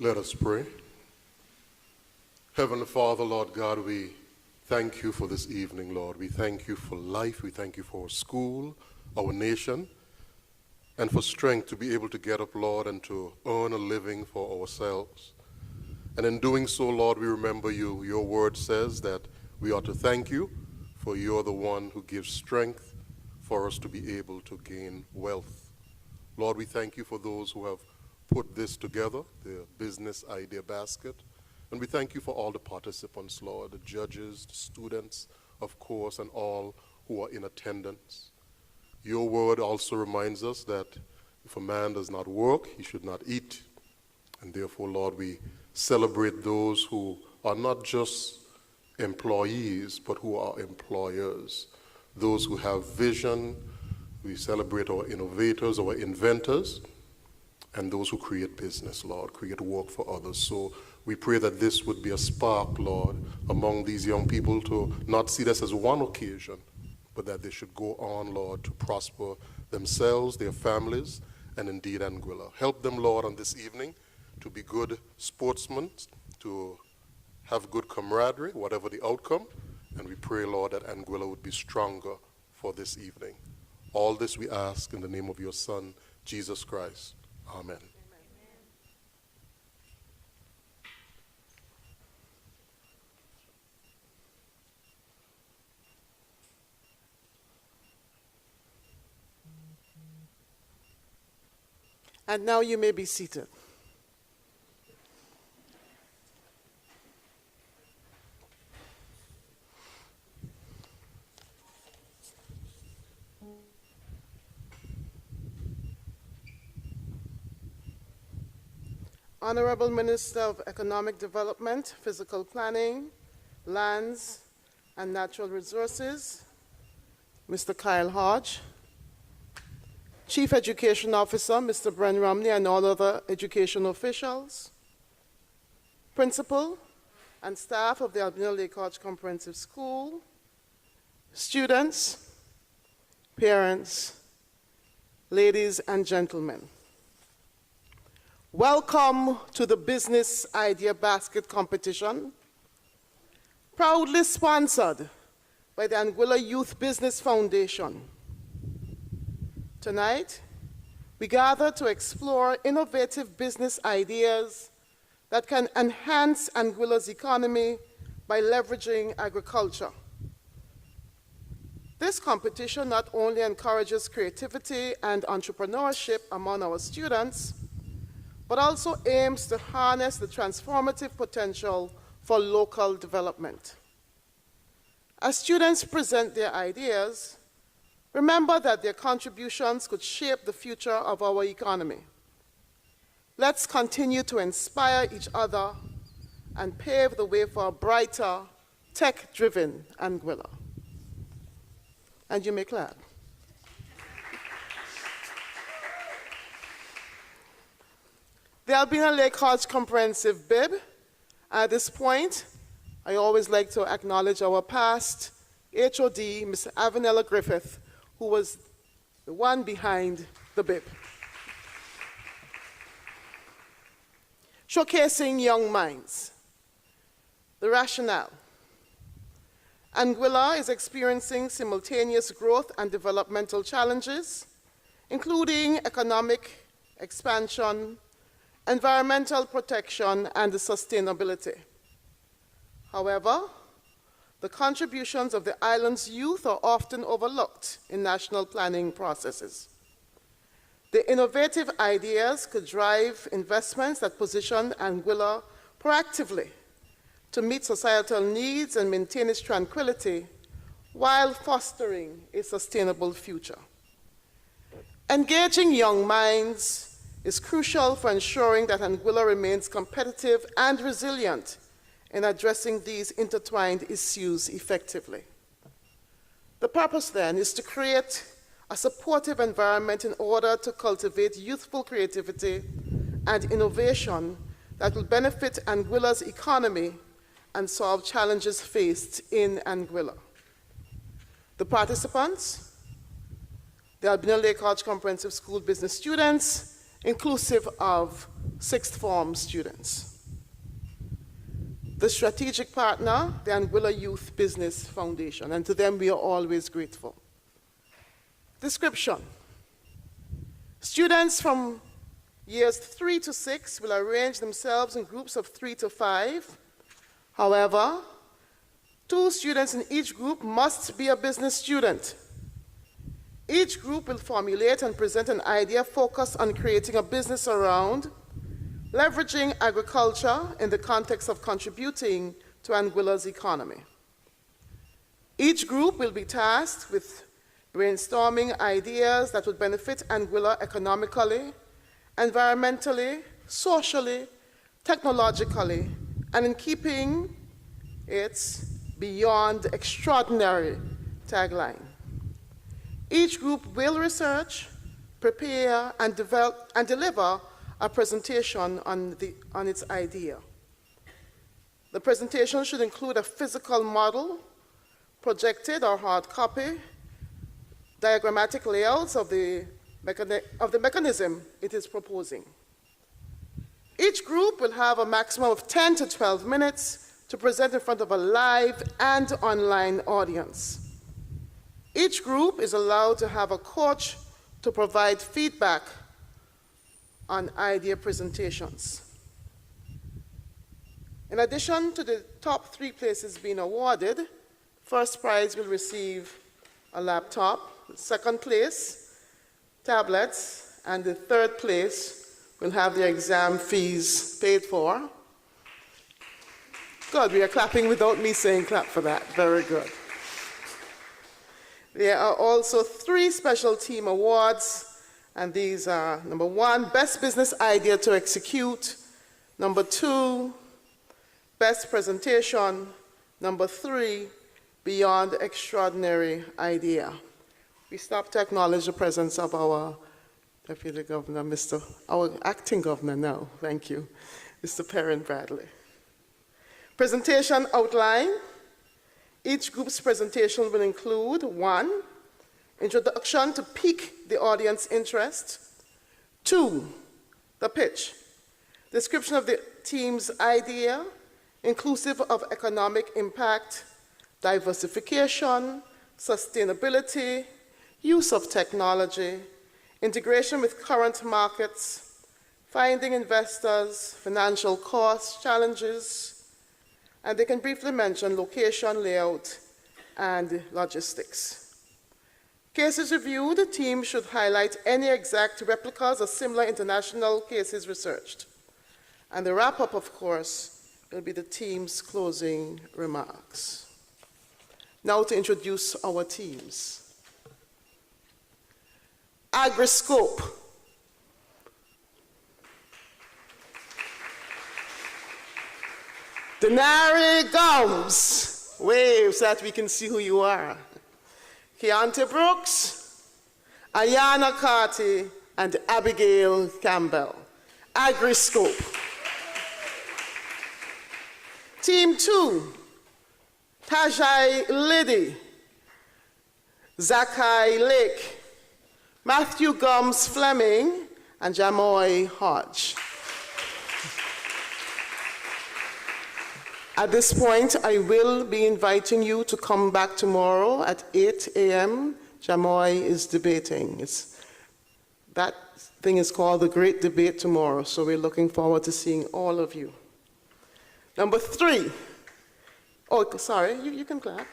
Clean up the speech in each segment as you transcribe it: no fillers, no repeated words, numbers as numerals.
Let us pray. Heavenly Father, Lord God, we thank you for this evening, Lord. We thank you for life. We thank you for our school, our nation, and for strength to be able to get up, Lord, and to earn a living for ourselves. And in doing so, Lord, we remember you. Your word says that we ought to thank you, for you're the one who gives strength for us to be able to gain wealth. Lord, we thank you for those who have put this together, the business idea basket. And we thank you for all the participants, Lord, the judges, the students, of course, and all who are in attendance. Your word also reminds us that if a man does not work, he should not eat. And therefore, Lord, we celebrate those who are not just employees, but who are employers. Those who have vision. We celebrate our innovators, our inventors, and those who create business, Lord, create work for others. So we pray that this would be a spark, Lord, among these young people to not see this as one occasion, but that they should go on, Lord, to prosper themselves, their families, and indeed Anguilla. Help them, Lord, on this evening to be good sportsmen, to have good camaraderie, whatever the outcome. And we pray, Lord, that Anguilla would be stronger for this evening. All this we ask in the name of your Son, Jesus Christ. Amen. And now you may be seated. Honorable Minister of Economic Development, Physical Planning, Lands, and Natural Resources, Mr. Kyle Hodge, Chief Education Officer, Mr. Bren Romney, and all other education officials, principal and staff of the Albina Lake Hodge Comprehensive School, students, parents, ladies and gentlemen. Welcome to the Business Idea Basket Competition, proudly sponsored by the Anguilla Youth Business Foundation. Tonight, we gather to explore innovative business ideas that can enhance Anguilla's economy by leveraging agriculture. This competition not only encourages creativity and entrepreneurship among our students, but also aims to harness the transformative potential for local development. As students present their ideas, remember that their contributions could shape the future of our economy. Let's continue to inspire each other and pave the way for a brighter, tech-driven Anguilla. And you may clap. The Albina Lake Hodge Comprehensive BIB. At this point, I always like to acknowledge our past HOD, Ms. Avanella Griffith, who was the one behind the BIB. Showcasing young minds. The rationale. Anguilla is experiencing simultaneous growth and developmental challenges, including economic expansion, environmental protection, and sustainability. However, the contributions of the island's youth are often overlooked in national planning processes. The innovative ideas could drive investments that position Anguilla proactively to meet societal needs and maintain its tranquility while fostering a sustainable future. Engaging young minds is crucial for ensuring that Anguilla remains competitive and resilient in addressing these intertwined issues effectively. The purpose then is to create a supportive environment in order to cultivate youthful creativity and innovation that will benefit Anguilla's economy and solve challenges faced in Anguilla. The participants, the Albina Lake Hodge Comprehensive School business students, inclusive of sixth form students. The strategic partner, the Anguilla Youth Business Foundation, and to them we are always grateful. Description. Students from years 3 to 6 will arrange themselves in groups of 3 to 5. However, 2 students in each group must be a business student. Each group will formulate and present an idea focused on creating a business around leveraging agriculture in the context of contributing to Anguilla's economy. Each group will be tasked with brainstorming ideas that would benefit Anguilla economically, environmentally, socially, technologically, and in keeping its beyond extraordinary tagline. Each group will research, prepare, and develop and deliver a presentation on its idea. The presentation should include a physical model, projected or hard copy, diagrammatic layouts of the mechanism it is proposing. Each group will have a maximum of 10 to 12 minutes to present in front of a live and online audience. Each group is allowed to have a coach to provide feedback on idea presentations. In addition to the top 3 places being awarded, first prize will receive a laptop, second place, tablets, and the third place will have their exam fees paid for. Good, we are clapping without me saying clap for that. Very good. There are also 3 special team awards, and these are, number 1, Best Business Idea to Execute, number 2, Best Presentation, number 3, Beyond Extraordinary Idea. We stop to acknowledge the presence of our Deputy Governor, our acting governor now, thank you, Mr. Perrin Bradley. Presentation outline. Each group's presentation will include 1, introduction to pique the audience interest. 2, the pitch. Description of the team's idea, inclusive of economic impact, diversification, sustainability, use of technology, integration with current markets, finding investors, financial costs, challenges, and they can briefly mention location, layout, and logistics. Cases reviewed, the team should highlight any exact replicas or similar international cases researched. And the wrap-up, of course, will be the team's closing remarks. Now to introduce our teams. AgriScope. Denari Gums. Wave so that we can see who you are. Keontae Brooks, Ayana Carty, and Abigail Campbell. AgriScope. Team 2, Tajai Liddy, Zakai Lake, Matthew Gums Fleming, and Jamoy Hodge. At this point, I will be inviting you to come back tomorrow at 8 a.m. Jamoy is debating. That thing is called the Great Debate tomorrow, so we're looking forward to seeing all of you. Number 3. Oh, sorry, you can clap.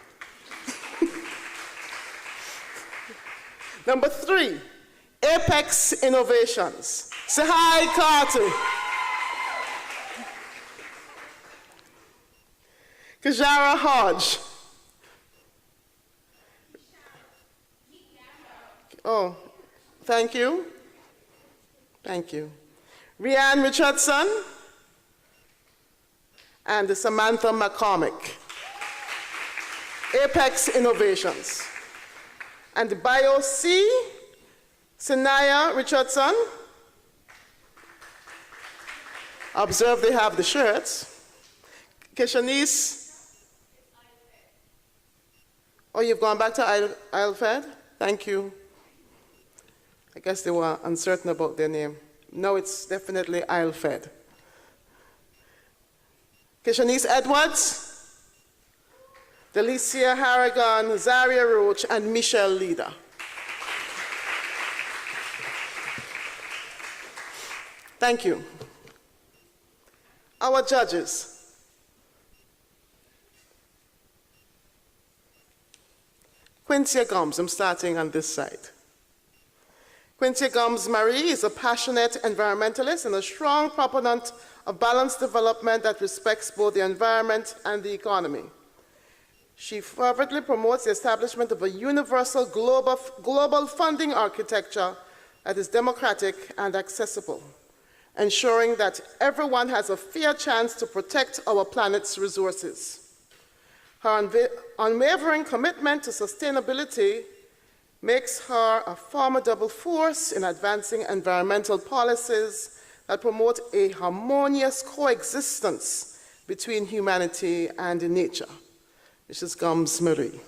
Number 3, Apex Innovations. Say hi, Carter. Kajara Hodge. Oh, thank you. Thank you. Rianne Richardson and Samantha McCormick. Apex Innovations. And the Bio C, Sanaya Richardson. Observe they have the shirts. Keshanice. Oh, you've gone back to ILFED? Thank you. I guess they were uncertain about their name. No, it's definitely aisle-fed. Kishanice Edwards, Delicia Harrigan, Zaria Roach, and Michelle Leader. Thank you. Our judges. Quincy Gomes, I'm starting on this side. Quincy Gomes Marie is a passionate environmentalist and a strong proponent of balanced development that respects both the environment and the economy. She fervently promotes the establishment of a universal global funding architecture that is democratic and accessible, ensuring that everyone has a fair chance to protect our planet's resources. Her unwavering commitment to sustainability makes her a formidable force in advancing environmental policies that promote a harmonious coexistence between humanity and nature. Mrs. Gomes Marie.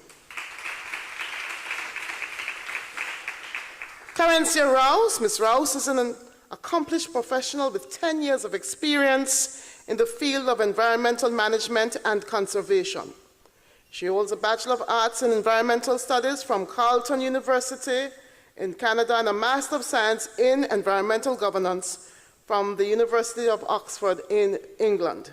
Carencia Rouse. Ms. Rouse is an accomplished professional with 10 years of experience in the field of environmental management and conservation. She holds a Bachelor of Arts in Environmental Studies from Carleton University in Canada and a Master of Science in Environmental Governance from the University of Oxford in England.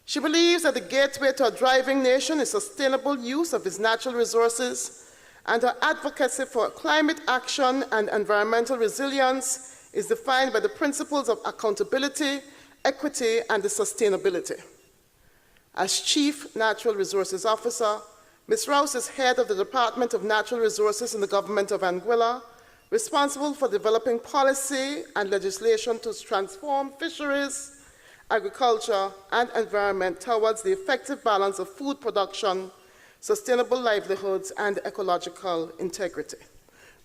She believes that the gateway to a thriving nation is sustainable use of its natural resources, and her advocacy for climate action and environmental resilience is defined by the principles of accountability, equity, and sustainability. As Chief Natural Resources Officer, Ms. Rouse is head of the Department of Natural Resources in the Government of Anguilla, responsible for developing policy and legislation to transform fisheries, agriculture, and environment towards the effective balance of food production, sustainable livelihoods, and ecological integrity.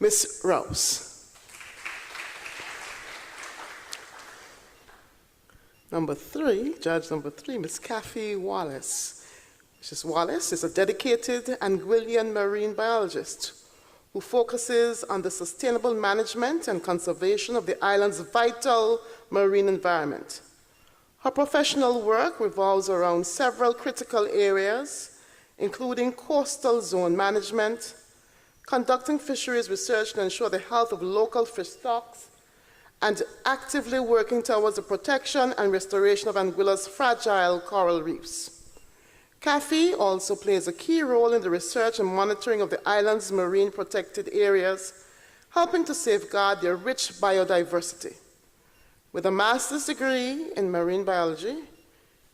Ms. Rouse. Number three, judge number three, Ms. Kathy Wallace. Mrs. Wallace is a dedicated Anguillian marine biologist who focuses on the sustainable management and conservation of the island's vital marine environment. Her professional work revolves around several critical areas, including coastal zone management, conducting fisheries research to ensure the health of local fish stocks, and actively working towards the protection and restoration of Anguilla's fragile coral reefs. Kathy also plays a key role in the research and monitoring of the island's marine protected areas, helping to safeguard their rich biodiversity. With a master's degree in marine biology,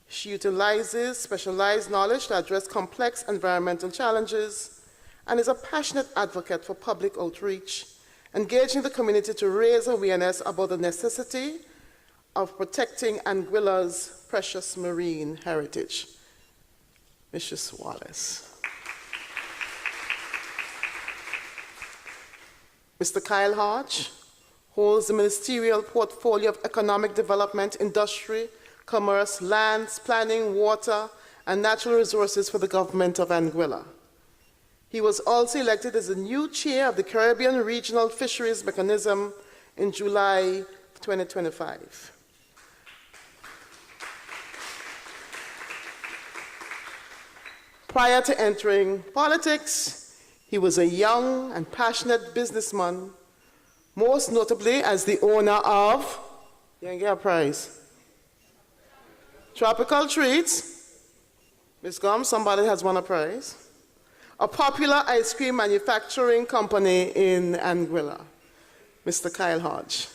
she utilizes specialized knowledge to address complex environmental challenges and is a passionate advocate for public outreach, engaging the community to raise awareness about the necessity of protecting Anguilla's precious marine heritage. Mrs. Wallace. Mr. Kyle Hodge holds the ministerial portfolio of economic development, industry, commerce, lands, planning, water, and natural resources for the government of Anguilla. He was also elected as the new chair of the Caribbean Regional Fisheries Mechanism in July 2025. Prior to entering politics, he was a young and passionate businessman, most notably as the owner of, you can get a prize, Tropical Treats. Ms. Gomes, somebody has won a prize. A popular ice cream manufacturing company in Anguilla. Mr. Kyle Hodge.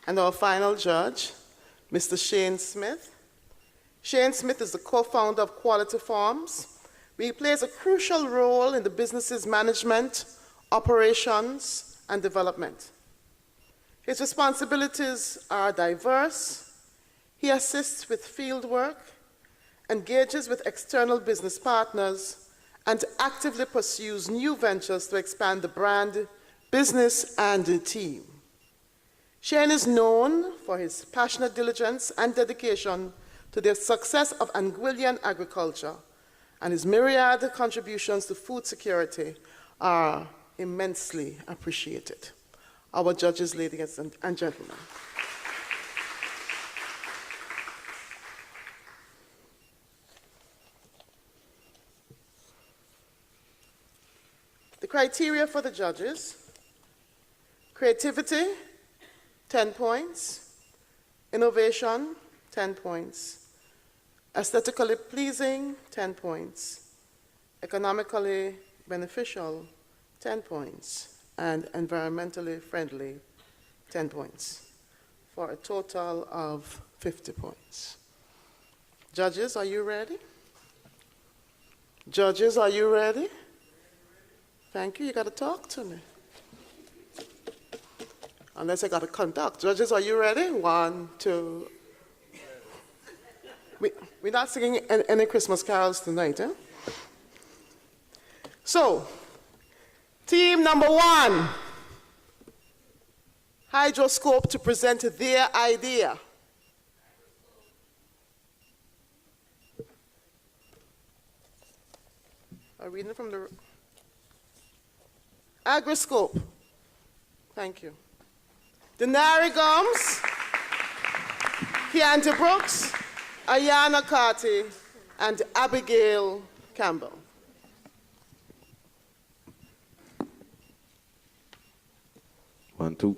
And our final judge, Mr. Shane Smith. Shane Smith is the co-founder of Quality Farms, where he plays a crucial role in the business's management, operations, and development. His responsibilities are diverse. He assists with field work, engages with external business partners, and actively pursues new ventures to expand the brand, business, and the team. Shane is known for his passionate diligence and dedication to the success of Anguillian agriculture, and his myriad contributions to food security are immensely appreciated. Our judges, ladies and gentlemen. The criteria for the judges: creativity, 10 points; innovation, 10 points; aesthetically pleasing, 10 points; economically beneficial, 10 points; and environmentally friendly, 10 points, for a total of 50 points. Judges, are you ready? Judges, are you ready? Thank you. You got to talk to me. Unless I got to conduct. Judges, are you ready? 1, 2. We're not singing any Christmas carols tonight, eh? So, team number 1, Hydroscope, to present their idea. I'm reading from the Agroscope. Thank you. Denari Gomes, Keontae Brooks, Ayana Carty, and Abigail Campbell. One, two.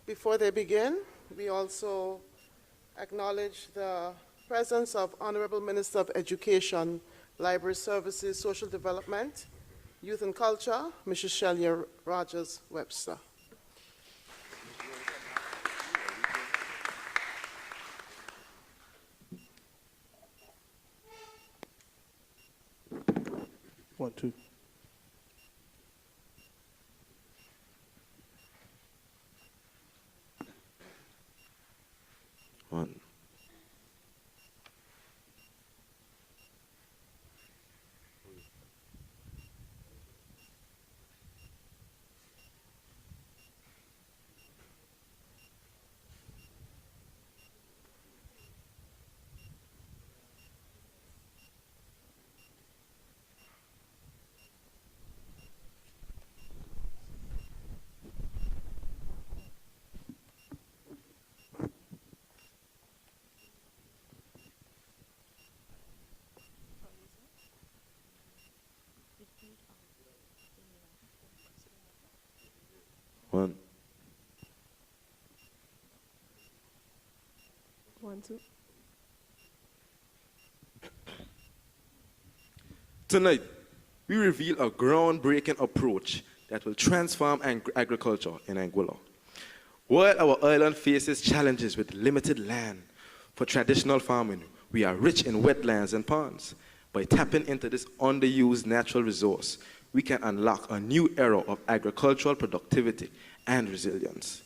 Before they begin, we also acknowledge the presence of Honorable Minister of Education, Library Services, Social Development, Youth and Culture, Mrs. Shelia Rogers Webster. One, two. One. One. One, two. Tonight, we reveal a groundbreaking approach that will transform agriculture in Anguilla. While our island faces challenges with limited land for traditional farming, we are rich in wetlands and ponds. By tapping into this underused natural resource, we can unlock a new era of agricultural productivity and resilience.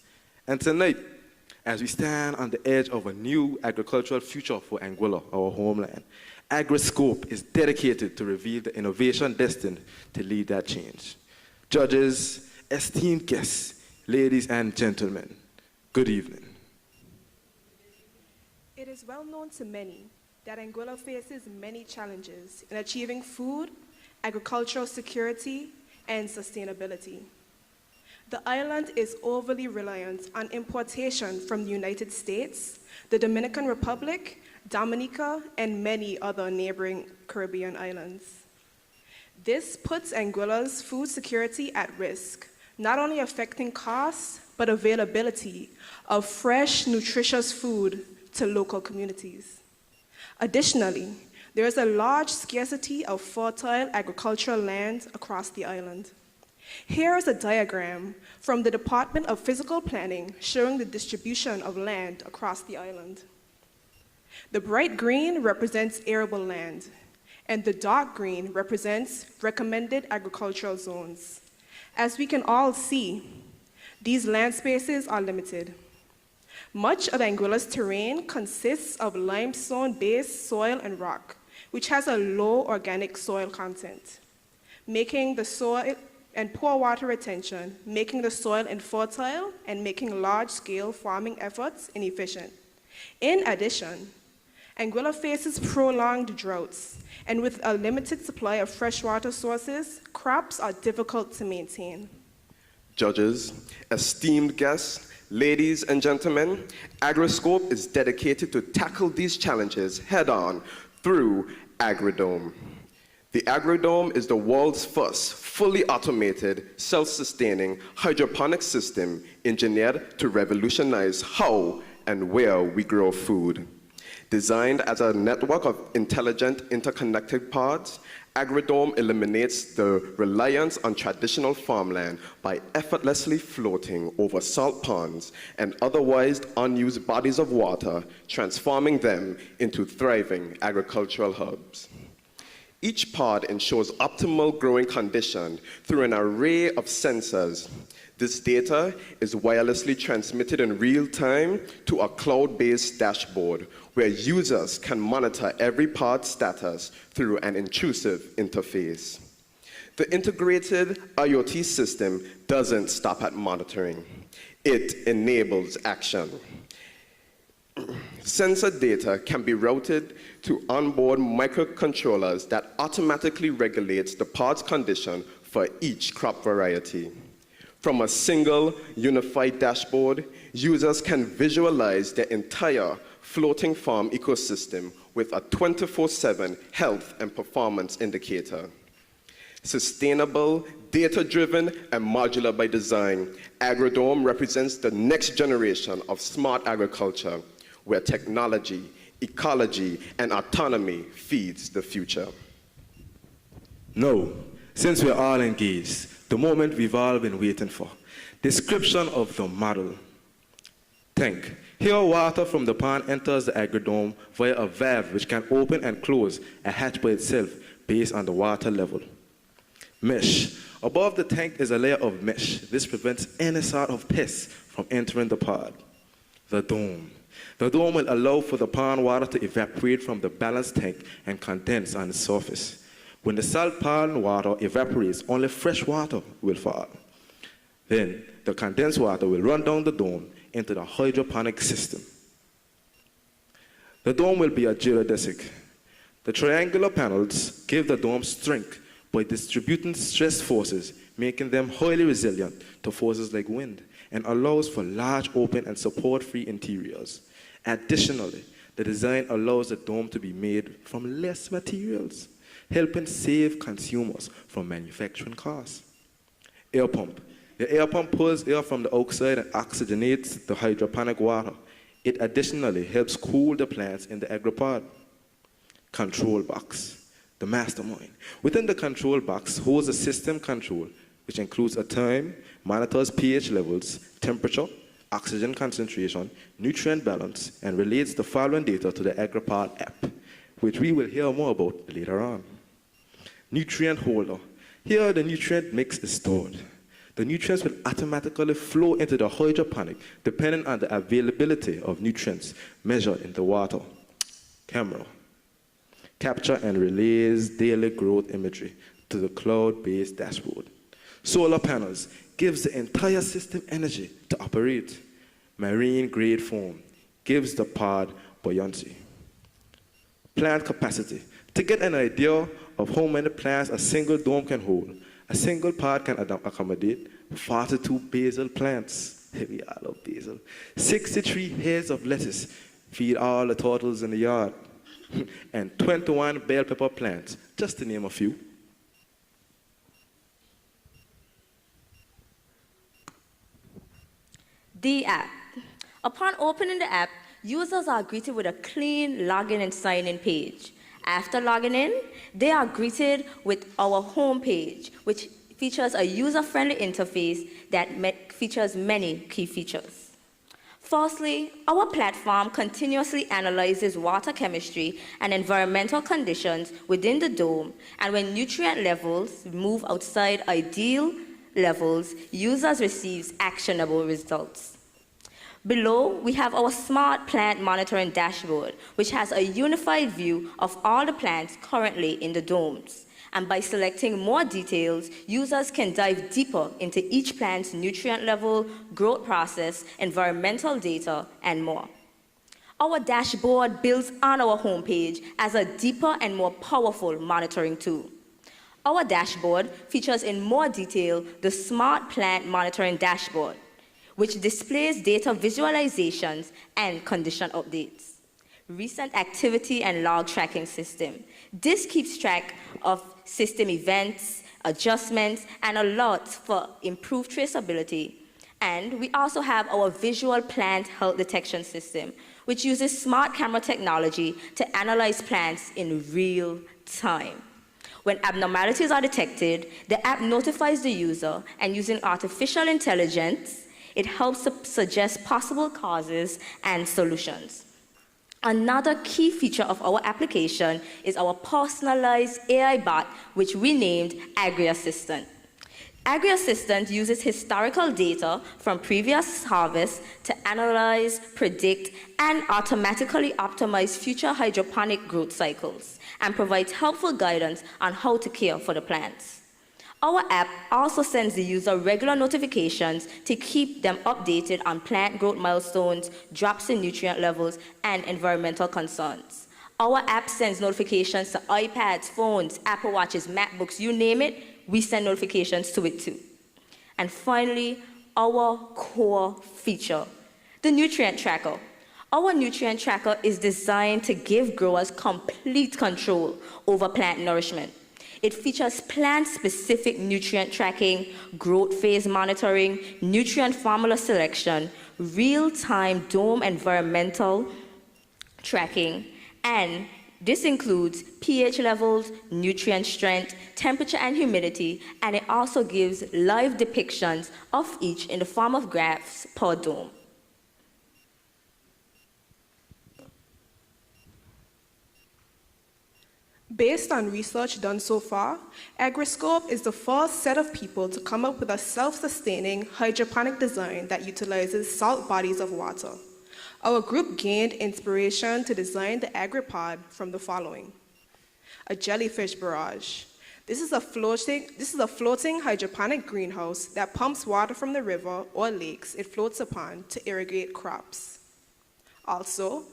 And tonight, as we stand on the edge of a new agricultural future for Anguilla, our homeland, Agroscope is dedicated to reveal the innovation destined to lead that change. Judges, esteemed guests, ladies and gentlemen, good evening. It is well known to many that Anguilla faces many challenges in achieving food, agricultural security, and sustainability. The island is overly reliant on importation from the United States, the Dominican Republic, Dominica, and many other neighboring Caribbean islands. This puts Anguilla's food security at risk not only affecting costs, but availability of fresh, nutritious food to local communities. Additionally, there is a large scarcity of fertile agricultural land across the island. Here is a diagram from the Department of Physical Planning showing the distribution of land across the island. The bright green represents arable land, and the dark green represents recommended agricultural zones. As we can all see, these land spaces are limited. Much of Anguilla's terrain consists of limestone-based soil and rock, which has a low organic soil content, making the soil and poor water retention, making the soil infertile and making large-scale farming efforts inefficient. In addition, Anguilla faces prolonged droughts, and with a limited supply of freshwater sources, crops are difficult to maintain. Judges, esteemed guests, ladies and gentlemen, AgriScope is dedicated to tackle these challenges head-on through AgriDome. The AgriDome is the world's first fully automated, self-sustaining hydroponic system engineered to revolutionize how and where we grow food. Designed as a network of intelligent, interconnected pods, AgriDome eliminates the reliance on traditional farmland by effortlessly floating over salt ponds and otherwise unused bodies of water, transforming them into thriving agricultural hubs. Each pod ensures optimal growing condition through an array of sensors. This data is wirelessly transmitted in real time to a cloud-based dashboard where users can monitor every pod status through an intrusive interface. The integrated IoT system doesn't stop at monitoring. It enables action. Sensor data can be routed to onboard microcontrollers that automatically regulates the pod's condition for each crop variety. From a single unified dashboard, users can visualize their entire floating farm ecosystem with a 24/7 health and performance indicator. Sustainable, data-driven, and modular by design, AgriDome represents the next generation of smart agriculture, where technology, ecology, and autonomy feeds the future. Now, since we're all engaged, the moment we've all been waiting for, description of the model. Tank. Here, water from the pond enters the AgriDome via a valve which can open and close a hatch by itself based on the water level. Mesh. Above the tank is a layer of mesh. This prevents any sort of pests from entering the pod. The dome. The dome will allow for the pond water to evaporate from the balanced tank and condense on its surface. When the salt pond water evaporates, only fresh water will fall. Then the condensed water will run down the dome into the hydroponic system. The dome will be a geodesic. The triangular panels give the dome strength by distributing stress forces, making them highly resilient to forces like wind, and allows for large open and support-free interiors. Additionally, the design allows the dome to be made from less materials, helping save consumers from manufacturing costs. Air pump. The air pump pulls air from the outside and oxygenates the hydroponic water. It additionally helps cool the plants in the agropod. Control box, the mastermind. Within the control box holds a system control, which includes a time, monitors pH levels, temperature, oxygen concentration, nutrient balance, and relates the following data to the agropod app, which we will hear more about later on. Nutrient holder. Here the nutrient mix is stored. The nutrients will automatically flow into the hydroponic depending on the availability of nutrients measured in the water. Camera. Capture and relays daily growth imagery to the cloud-based dashboard. Solar panels gives the entire system energy to operate. Marine-grade foam gives the pod buoyancy. Plant capacity. To get an idea of how many plants a single dome can hold, a single pod can accommodate 42 basil plants. We all love basil. 63 heads of lettuce feed all the turtles in the yard. And 21 bell pepper plants, just to name a few. The app. Upon opening the app, users are greeted with a clean login and sign-in page. After logging in, they are greeted with our home page, which features a user-friendly interface that features many key features. Firstly, our platform continuously analyzes water chemistry and environmental conditions within the dome, and when nutrient levels move outside ideal levels, users receive actionable results. Below, we have our smart plant monitoring dashboard, which has a unified view of all the plants currently in the domes. And by selecting more details, users can dive deeper into each plant's nutrient level, growth process, environmental data, and more. Our dashboard builds on our homepage as a deeper and more powerful monitoring tool. Our dashboard features in more detail the Smart Plant Monitoring Dashboard, which displays data visualizations and condition updates. Recent activity and log tracking system. This keeps track of system events, adjustments, and alerts for improved traceability. And we also have our visual plant health detection system, which uses smart camera technology to analyze plants in real time. When abnormalities are detected, the app notifies the user, and using artificial intelligence, it helps to suggest possible causes and solutions. Another key feature of our application is our personalized AI bot, which we named AgriAssistant. AgriAssistant uses historical data from previous harvests to analyze, predict, and automatically optimize future hydroponic growth cycles, and provides helpful guidance on how to care for the plants. Our app also sends the user regular notifications to keep them updated on plant growth milestones, drops in nutrient levels, and environmental concerns. Our app sends notifications to iPads, phones, Apple Watches, MacBooks, you name it, we send notifications to it too. And finally, our core feature, the nutrient tracker. Our nutrient tracker is designed to give growers complete control over plant nourishment. It features plant-specific nutrient tracking, growth phase monitoring, nutrient formula selection, real-time dome environmental tracking, and this includes pH levels, nutrient strength, temperature and humidity, and it also gives live depictions of each in the form of graphs per dome. Based on research done so far, AgriScope is the first set of people to come up with a self-sustaining hydroponic design that utilizes salt bodies of water. Our group gained inspiration to design the AgriPod from the following: a jellyfish barrage. This is a floating hydroponic greenhouse that pumps water from the river or lakes it floats upon to irrigate crops. Also,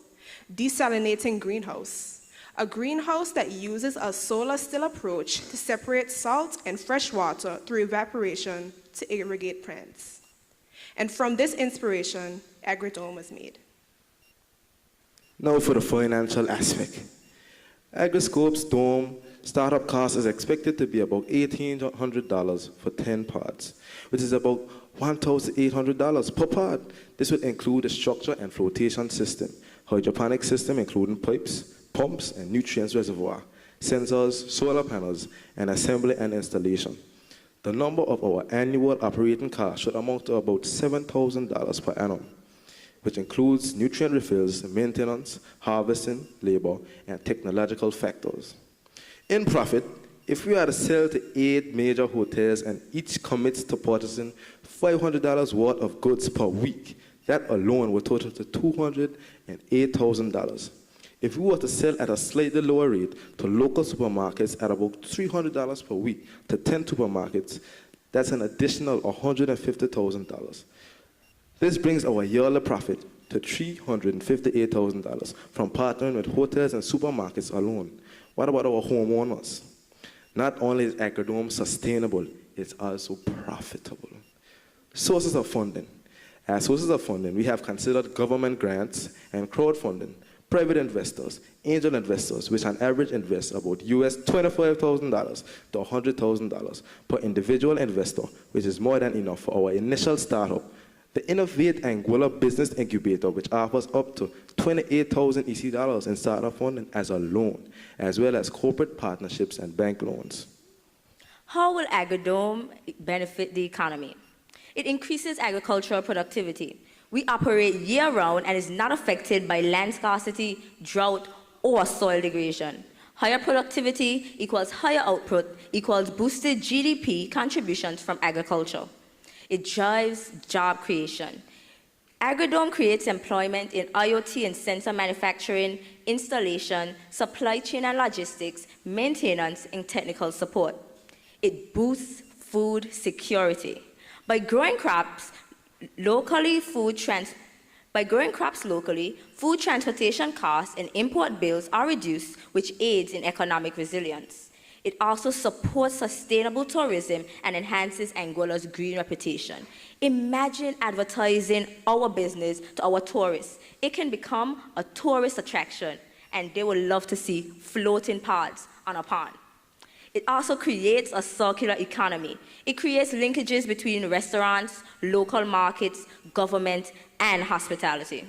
desalinating greenhouse. A greenhouse that uses a solar still approach to separate salt and fresh water through evaporation to irrigate plants. And from this inspiration, AgriDome was made. Now for the financial aspect. AgriScope's Dome startup cost is expected to be about $1,800 for 10 pods, which is about $1,800 per pod. This would include a structure and flotation system, hydroponic system including pipes, pumps, and nutrients reservoir, sensors, solar panels, and assembly and installation. The number of our annual operating costs should amount to about $7,000 per annum, which includes nutrient refills, maintenance, harvesting, labor, and technological factors. In profit, if we are to sell to 8 major hotels and each commits to purchasing $500 worth of goods per week, that alone will total to $208,000. If we were to sell at a slightly lower rate to local supermarkets at about $300 per week to 10 supermarkets, that's an additional $150,000. This brings our yearly profit to $358,000 from partnering with hotels and supermarkets alone. What about our homeowners? Not only is AgriDome sustainable, it's also profitable. Sources of funding. As sources of funding, we have considered government grants and crowdfunding, private investors, angel investors, which on average invest about $25,000 to $100,000 per individual investor, which is more than enough for our initial startup The Innovate Anguilla Business Incubator, which offers up to $28,000 EC in startup funding as a loan, as well as corporate partnerships and bank loans. How will AgriDome benefit the economy? It increases agricultural productivity. We operate year-round and is not affected by land scarcity, drought, or soil degradation. Higher productivity equals higher output equals boosted GDP contributions from agriculture. It drives job creation. AgriDome creates employment in IoT and sensor manufacturing, installation, supply chain and logistics, maintenance, and technical support. It boosts food security. By growing crops locally, food transportation costs and import bills are reduced, which aids in economic resilience. It also supports sustainable tourism and enhances Anguilla's green reputation. Imagine advertising our business to our tourists. It can become a tourist attraction, and they will love to see floating pods on a pond. It also creates a circular economy. It creates linkages between restaurants, local markets, government, and hospitality.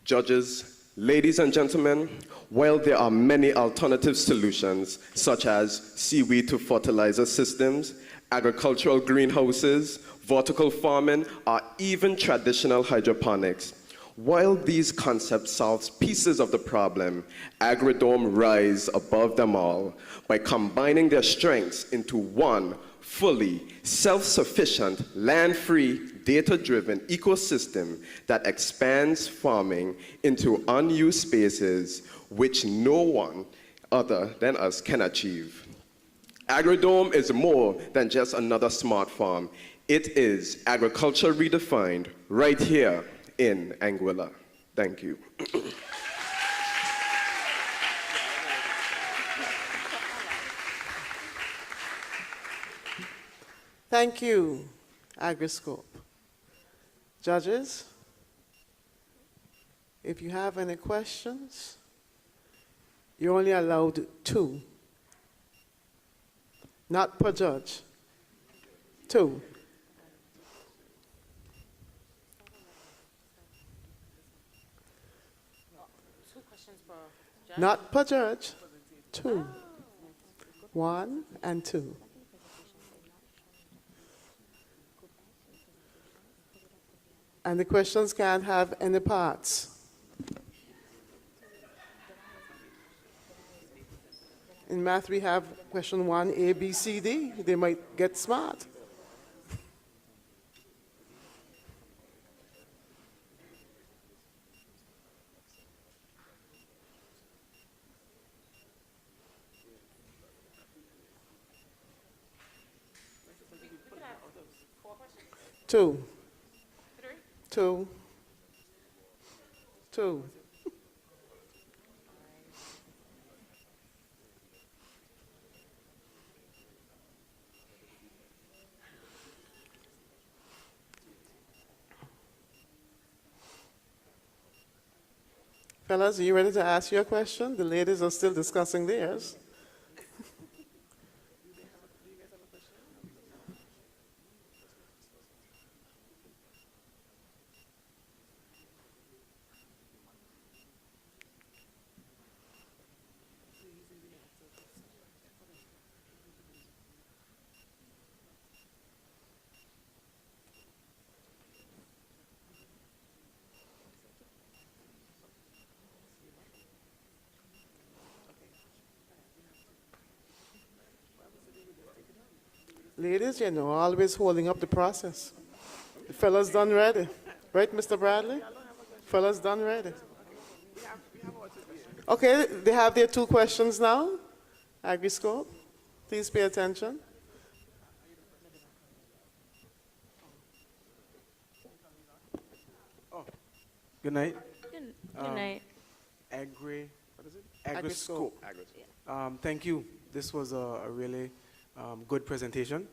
Judges, ladies and gentlemen, while there are many alternative solutions, such as seaweed to fertilizer systems, agricultural greenhouses, vertical farming, or even traditional hydroponics, while these concepts solve pieces of the problem, AgriDome rise above them all by combining their strengths into one fully self-sufficient, land-free, data-driven ecosystem that expands farming into unused spaces which no one other than us can achieve. AgriDome is more than just another smart farm. It is agriculture redefined right here in Anguilla. Thank you. Thank you, AgriScope. Judges, if you have any questions, you're only allowed 2. Not per judge. 2. Not per judge. 2. 1 and 2. And the questions can't have any parts. In math, we have question 1, A, B, C, D. They might get smart. Two. 2. 2. Fellas, are you ready to ask your question? The ladies are still discussing theirs. Ladies, you know, always holding up the process. The fellas done ready. Right, Mr. Bradley? Fellas done ready. Okay, they have their 2 questions now. AgriScope, please pay attention. Good night. Good night. What is it? AgriScope. Thank you. This was a really good presentation.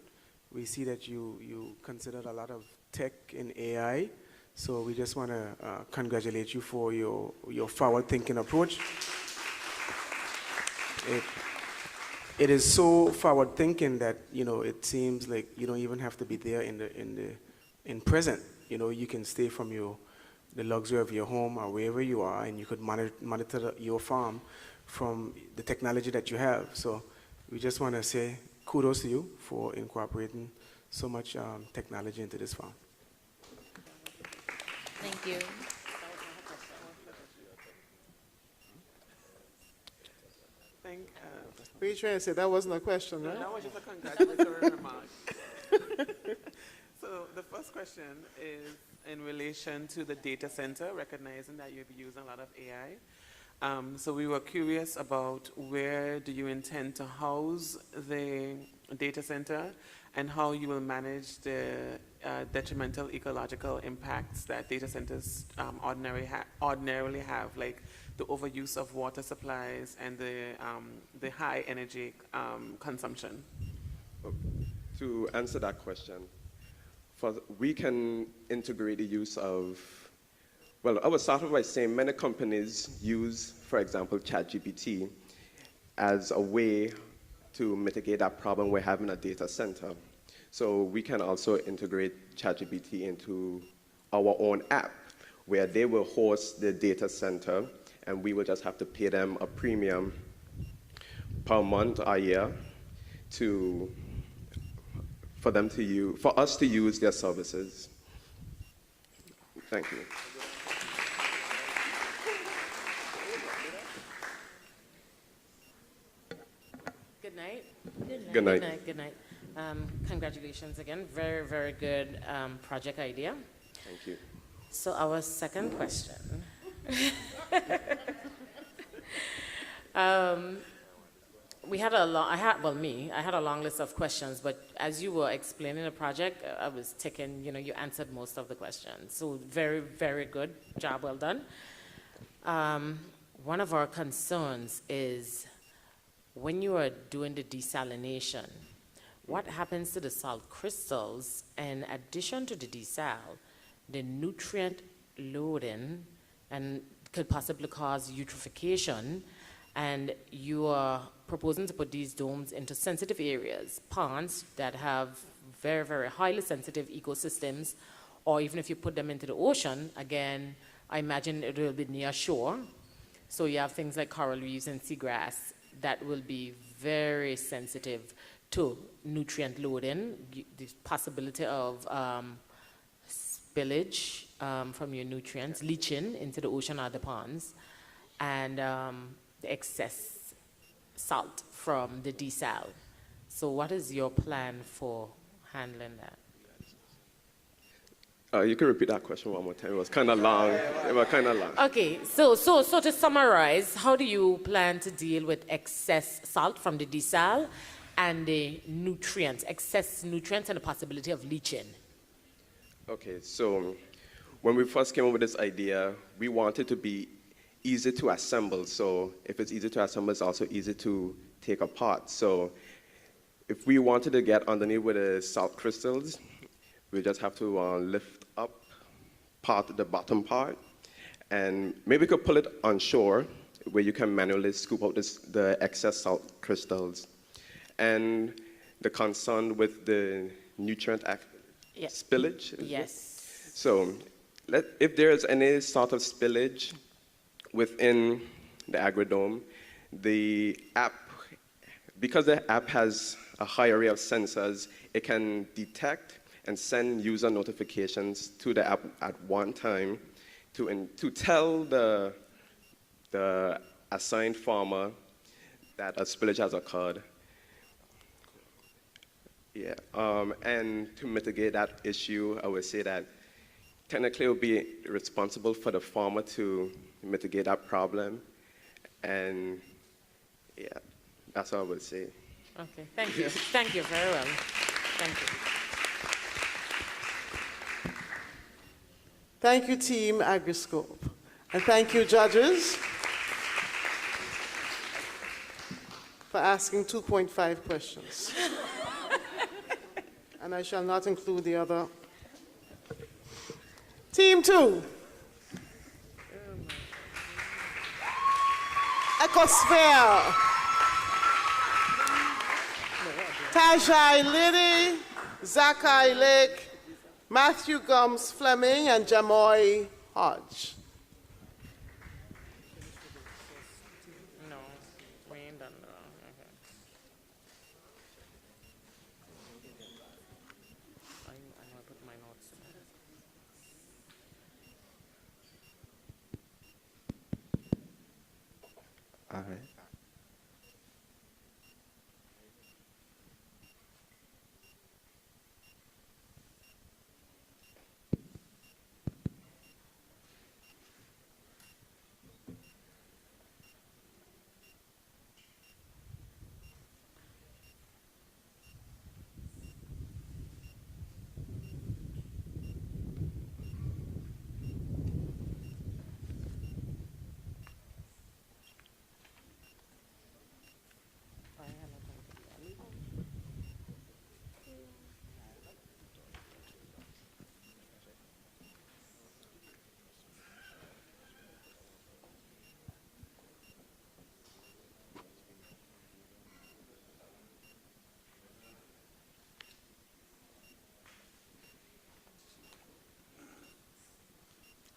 We see that you considered a lot of tech in AI, so we just want to congratulate you for your forward-thinking approach. It is so forward-thinking that it seems like you don't even have to be there in the in present. You know, you can stay from the luxury of your home or wherever you are, and you could monitor your farm from the technology that you have. So we just want to say kudos to you for incorporating so much technology into this farm. Thank you. What are you trying to say? That wasn't a question, right? That was just a congratulatory remark. So the first question is in relation to the data center, recognizing that you'll be using a lot of AI. So we were curious about where do you intend to house the data center and how you will manage the detrimental ecological impacts that data centers ordinarily have, like the overuse of water supplies and the high energy consumption. To answer that question, we can integrate the use of, well, I would start off by saying many companies use, for example, ChatGPT as a way to mitigate that problem we're having a data center. So we can also integrate ChatGPT into our own app, where they will host the data center, and we will just have to pay them a premium per month or year for us to use their services. Thank you. Good night. Good night. Good night. Good night. Congratulations again. Very, very good project idea. Thank you. So our second question. We had I had a long list of questions, but as you were explaining the project, I was taking, you answered most of the questions. So very, very good job, well done. One of our concerns is when you are doing the desalination, what happens to the salt crystals? In addition to the desal, the nutrient loading and could possibly cause eutrophication, and you are proposing to put these domes into sensitive areas, ponds that have very, very highly sensitive ecosystems, or even if you put them into the ocean, again, I imagine it will be near shore. So you have things like coral reefs and seagrass that will be very sensitive to nutrient loading, the possibility of spillage from your nutrients, leaching into the ocean or the ponds, and the excess salt from the desal. So what is your plan for handling that? You can repeat that question one more time. It was kind of long. It was kind of long. Okay, so to summarize, how do you plan to deal with excess salt from the desal and the nutrients, excess nutrients and the possibility of leaching? Okay, so when we first came up with this idea, we wanted to be easy to assemble. So if it's easy to assemble, it's also easy to take apart. So if we wanted to get underneath with the salt crystals, we just have to lift up the bottom part, and maybe we could pull it on shore where you can manually scoop out the excess salt crystals. And the concern with the nutrient spillage. Yes. So if there is any sort of spillage within the agrodome, the app, because the app has a high array of sensors, it can detect and send user notifications to the app at one time to tell the assigned farmer that a spillage has occurred. Yeah, and to mitigate that issue, I would say that technically it would be responsible for the farmer to mitigate that problem. And yeah, that's what I would say. Okay, thank you. Thank you very well. Thank you. Thank you, Team AgriScope. And thank you, judges, for asking 2.5 questions. And I shall not include the other. Team 2. Ecosphere. Tajai Liddy, Zakai Lake, Matthew Gums Fleming and Jamoy Hodge. No, we ain't done that. Okay. I know I put my notes in there. All right.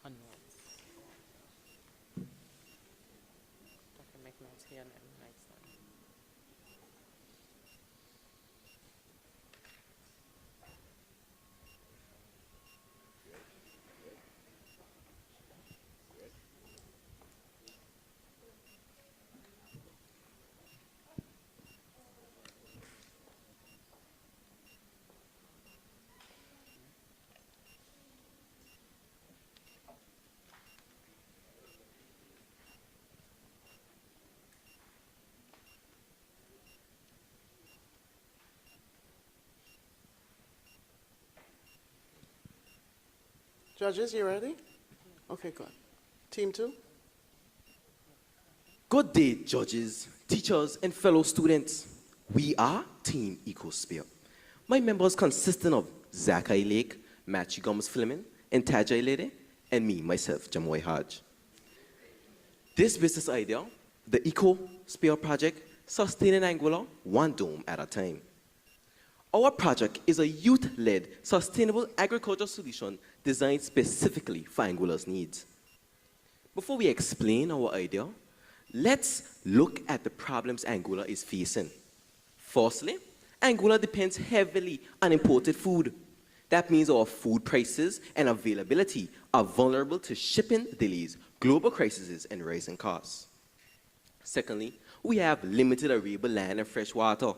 Her notes. I can make notes here and then next time. Judges, you ready? Okay, good. Team 2? Good day, judges, teachers, and fellow students. We are Team Ecosphere. My members consisting of Zachary Lake, Matthew Gums Fleming, and Tajay Lede, and me, myself, Jamoy Hodge. This business idea, the Ecosphere project, sustaining Anguilla one dome at a time. Our project is a youth-led, sustainable agriculture solution designed specifically for Anguilla's needs. Before we explain our idea, let's look at the problems Anguilla is facing. Firstly, Anguilla depends heavily on imported food. That means our food prices and availability are vulnerable to shipping delays, global crises, and rising costs. Secondly, we have limited arable land and fresh water.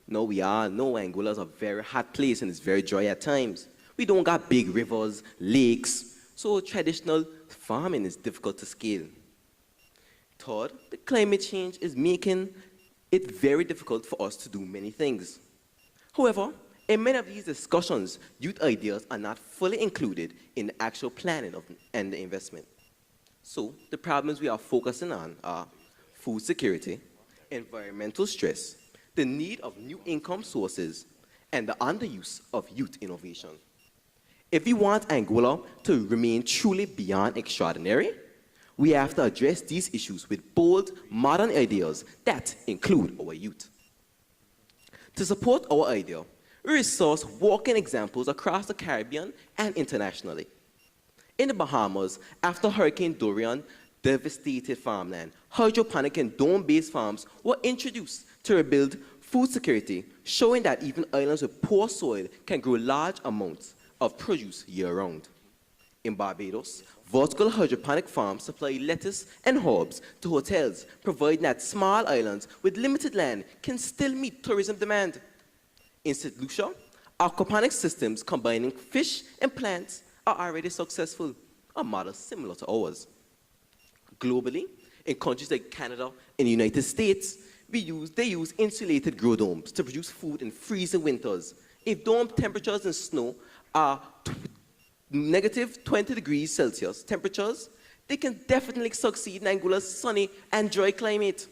Now we all know Anguilla is a very hot place and it's very dry at times. We don't got big rivers, lakes, so traditional farming is difficult to scale. Third, the climate change is making it very difficult for us to do many things. However, in many of these discussions, youth ideas are not fully included in the actual planning and the investment. So the problems we are focusing on are food security, environmental stress, the need of new income sources, and the underuse of youth innovation. If we want Anguilla to remain truly beyond extraordinary, we have to address these issues with bold, modern ideas that include our youth. To support our idea, we resource walking examples across the Caribbean and internationally. In the Bahamas, after Hurricane Dorian devastated farmland, hydroponic and dome-based farms were introduced to rebuild food security, showing that even islands with poor soil can grow large amounts of produce year-round. In Barbados, vertical hydroponic farms supply lettuce and herbs to hotels, providing that small islands with limited land can still meet tourism demand. In St. Lucia, aquaponic systems combining fish and plants are already successful, a model similar to ours. Globally, in countries like Canada and the United States, they use insulated grow domes to produce food in freezing winters. If dome temperatures in snow are negative 20 degrees Celsius temperatures, they can definitely succeed in Anguilla's sunny and dry climate.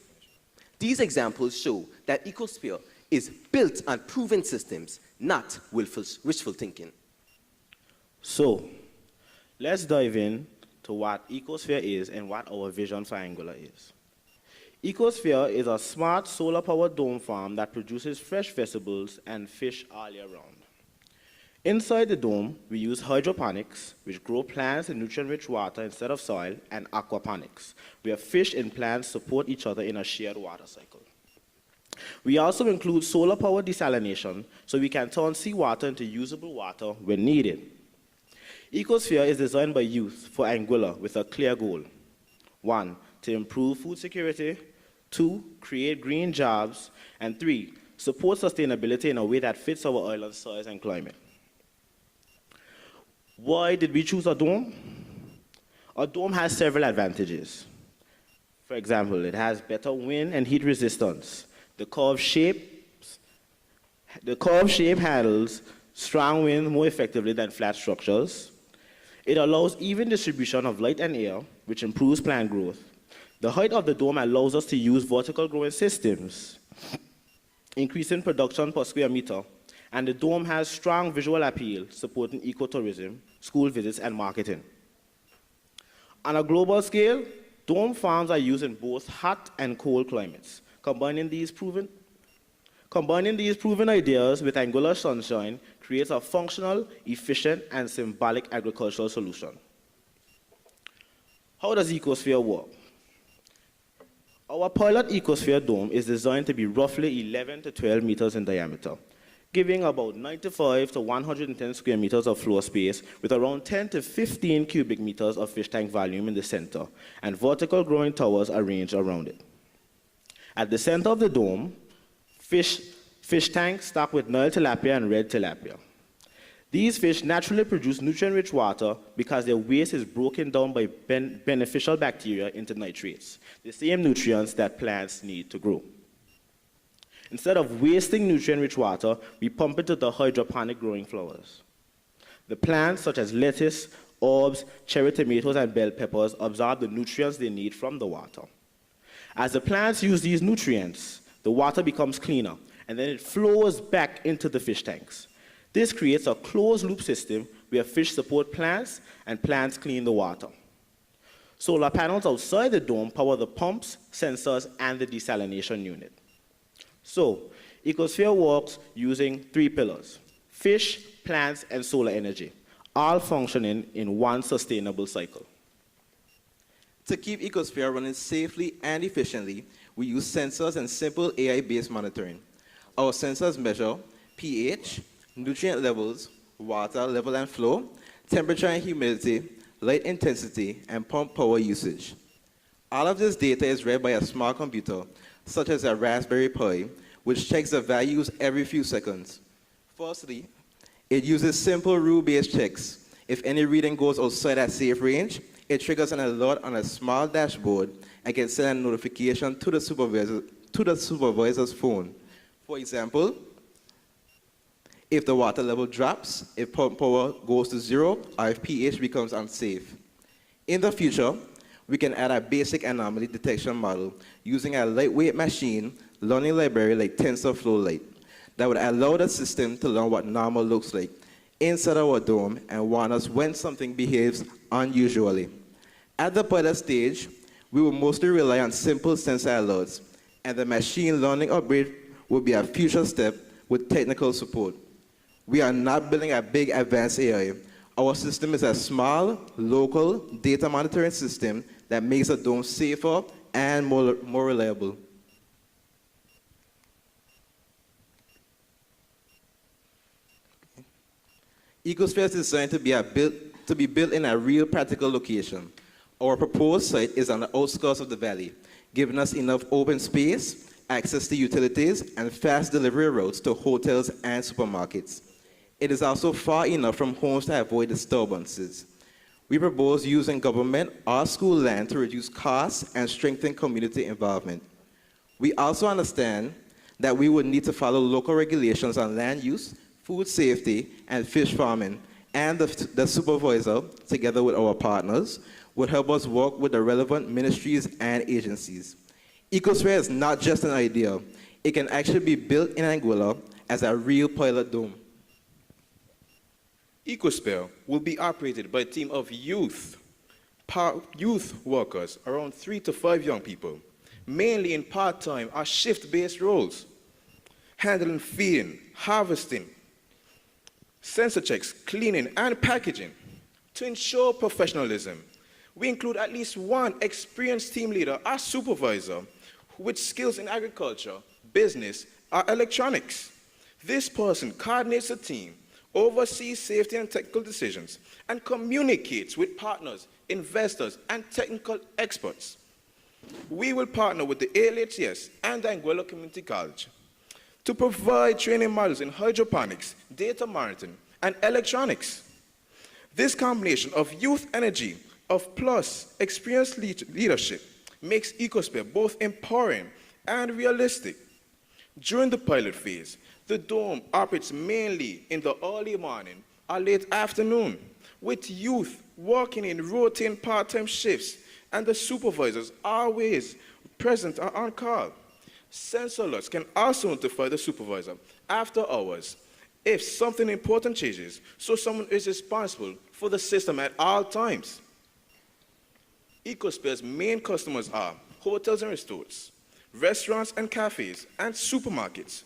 These examples show that Ecosphere is built on proven systems, not wishful thinking. So, let's dive in to what Ecosphere is and what our vision for Anguilla is. Ecosphere is a smart solar-powered dome farm that produces fresh vegetables and fish all year round. Inside the dome, we use hydroponics, which grow plants in nutrient-rich water instead of soil, and aquaponics, where fish and plants support each other in a shared water cycle. We also include solar-powered desalination, so we can turn seawater into usable water when needed. Ecosphere is designed by youth for Anguilla with a clear goal. 1, to improve food security. 2, create green jobs. And 3, support sustainability in a way that fits our island's size and climate. Why did we choose a dome? A dome has several advantages. For example, it has better wind and heat resistance. The curved shape handles strong wind more effectively than flat structures. It allows even distribution of light and air, which improves plant growth. The height of the dome allows us to use vertical growing systems, increasing production per square meter. And the dome has strong visual appeal, supporting ecotourism, school visits, and marketing. On a global scale, dome farms are used in both hot and cold climates. Combining these proven ideas with Anguilla sunshine creates a functional, efficient, and symbolic agricultural solution. How does Ecosphere work? Our pilot Ecosphere dome is designed to be roughly 11 to 12 meters in diameter, giving about 95 to 110 square meters of floor space with around 10 to 15 cubic meters of fish tank volume in the center, and vertical growing towers arranged around it. At the center of the dome, fish tanks stocked with Nile tilapia and red tilapia. These fish naturally produce nutrient-rich water because their waste is broken down by beneficial bacteria into nitrates, the same nutrients that plants need to grow. Instead of wasting nutrient-rich water, we pump it to the hydroponic growing flowers. The plants, such as lettuce, herbs, cherry tomatoes, and bell peppers, absorb the nutrients they need from the water. As the plants use these nutrients, the water becomes cleaner, and then it flows back into the fish tanks. This creates a closed-loop system where fish support plants, and plants clean the water. Solar panels outside the dome power the pumps, sensors, and the desalination unit. So, Ecosphere works using 3 pillars: fish, plants, and solar energy, all functioning in one sustainable cycle. To keep Ecosphere running safely and efficiently, we use sensors and simple AI-based monitoring. Our sensors measure pH, nutrient levels, water level and flow, temperature and humidity, light intensity, and pump power usage. All of this data is read by a smart computer, such as a Raspberry Pi, which checks the values every few seconds. Firstly, it uses simple rule-based checks. If any reading goes outside that safe range, it triggers an alert on a small dashboard and can send a notification to the supervisor's phone. For example, if the water level drops, if pump power goes to 0, or if pH becomes unsafe. In the future, we can add a basic anomaly detection model using a lightweight machine learning library like TensorFlow Lite that would allow the system to learn what normal looks like inside our dome and warn us when something behaves unusually. At the pilot stage, we will mostly rely on simple sensor alerts, and the machine learning upgrade will be a future step with technical support. We are not building a big advanced AI. Our system is a small, local data monitoring system that makes the dome safer and more reliable. Ecosphere is designed to be built in a real practical location. Our proposed site is on the outskirts of the valley, giving us enough open space, access to utilities, and fast delivery routes to hotels and supermarkets. It is also far enough from homes to avoid disturbances. We propose using government or school land to reduce costs and strengthen community involvement. We also understand that we would need to follow local regulations on land use, food safety, and fish farming, and the supervisor, together with our partners, would help us work with the relevant ministries and agencies. Ecosphere is not just an idea. It can actually be built in Anguilla as a real pilot dome. Ecosphere will be operated by a team of youth workers, around 3 to 5 young people, mainly in part-time or shift-based roles, handling feeding, harvesting, sensor checks, cleaning, and packaging. To ensure professionalism, we include at least one experienced team leader or supervisor with skills in agriculture, business, or electronics. This person coordinates the team, oversees safety and technical decisions, and communicates with partners, investors, and technical experts. We will partner with the ALHCS and the Anguilla Community College to provide training models in hydroponics, data monitoring, and electronics. This combination of youth energy plus experienced leadership makes EcoSphere both empowering and realistic. During the pilot phase, the dome operates mainly in the early morning or late afternoon, with youth working in rotating part-time shifts and the supervisors always present or on call. Sensor alerts can also notify the supervisor after hours if something important changes, so someone is responsible for the system at all times. EcoSphere's main customers are hotels and resorts, restaurants and cafes, and supermarkets.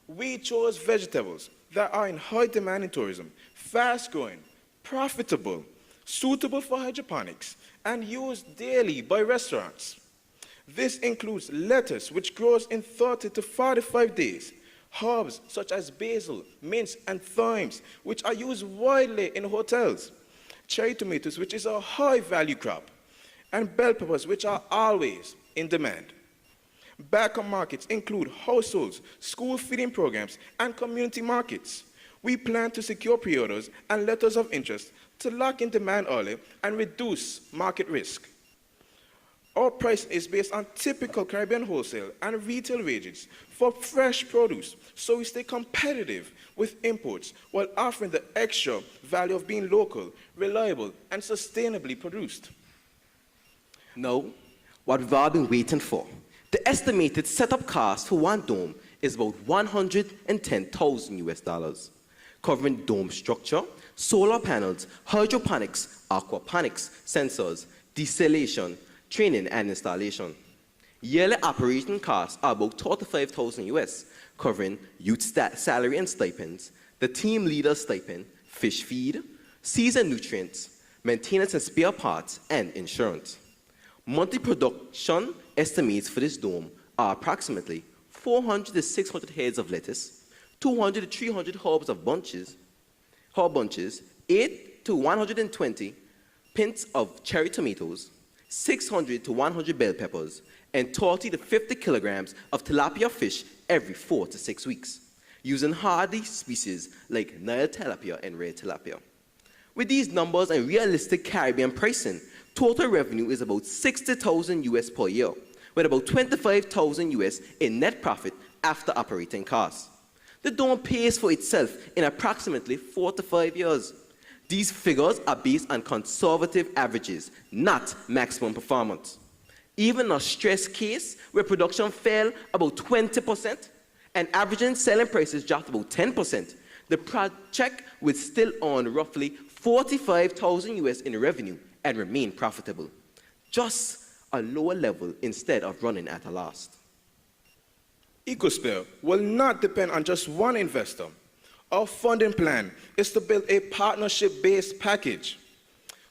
We chose vegetables that are in high demand in tourism, fast-growing, profitable, suitable for hydroponics, and used daily by restaurants. This includes lettuce, which grows in 30 to 45 days, herbs such as basil, mint, and thymes, which are used widely in hotels, cherry tomatoes, which is a high-value crop, and bell peppers, which are always in demand. Backup markets include households, school feeding programs, and community markets. We plan to secure pre-orders and letters of interest to lock in demand early and reduce market risk. Our price is based on typical Caribbean wholesale and retail wages for fresh produce, so we stay competitive with imports while offering the extra value of being local, reliable, and sustainably produced. Now, what we've all been waiting for. The estimated setup cost for one dome is about $110,000, covering dome structure, solar panels, hydroponics, aquaponics, sensors, desalination, training, and installation. Yearly operating costs are about $35,000, covering youth salary and stipends, the team leader stipend, fish feed, seeds and nutrients, maintenance and spare parts, and insurance. Monthly production estimates for this dome are approximately 400 to 600 heads of lettuce, 200 to 300 herb bunches, 8 to 120 pints of cherry tomatoes, 600 to 100 bell peppers, and 30 to 50 kilograms of tilapia fish every 4 to 6 weeks, using hardy species like Nile tilapia and red tilapia. With these numbers and realistic Caribbean pricing, total revenue is about $60,000 per year, with about $25,000 in net profit after operating costs. The dome pays for itself in approximately 4 to 5 years. These figures are based on conservative averages, not maximum performance. Even a stress case where production fell about 20% and averaging selling prices dropped about 10%, the project would still earn roughly $45,000 in revenue and remain profitable, just a lower level instead of running at a loss. EcoSphere will not depend on just one investor. Our funding plan is to build a partnership-based package.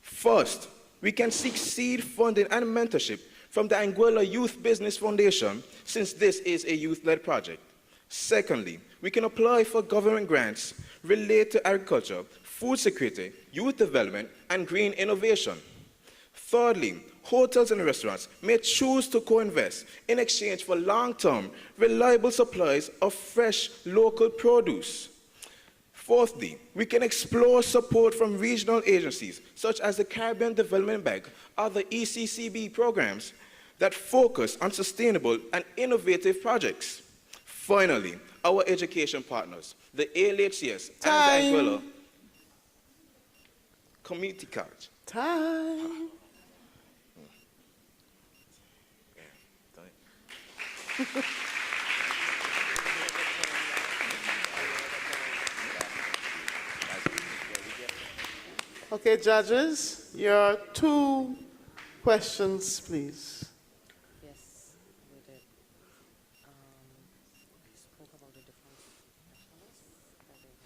First, we can seek seed funding and mentorship from the Anguilla Youth Business Foundation, since this is a youth-led project. Secondly, we can apply for government grants related to agriculture, food security, youth development, and green innovation. Thirdly, hotels and restaurants may choose to co-invest in exchange for long-term, reliable supplies of fresh, local produce. Fourthly, we can explore support from regional agencies, such as the Caribbean Development Bank or the ECCB programs that focus on sustainable and innovative projects. Finally, our education partners, the ALHCS and the Anguilla Community College. Time. Okay, judges, your 2 questions, please. Yes, we did. We spoke about the different specialists that they have.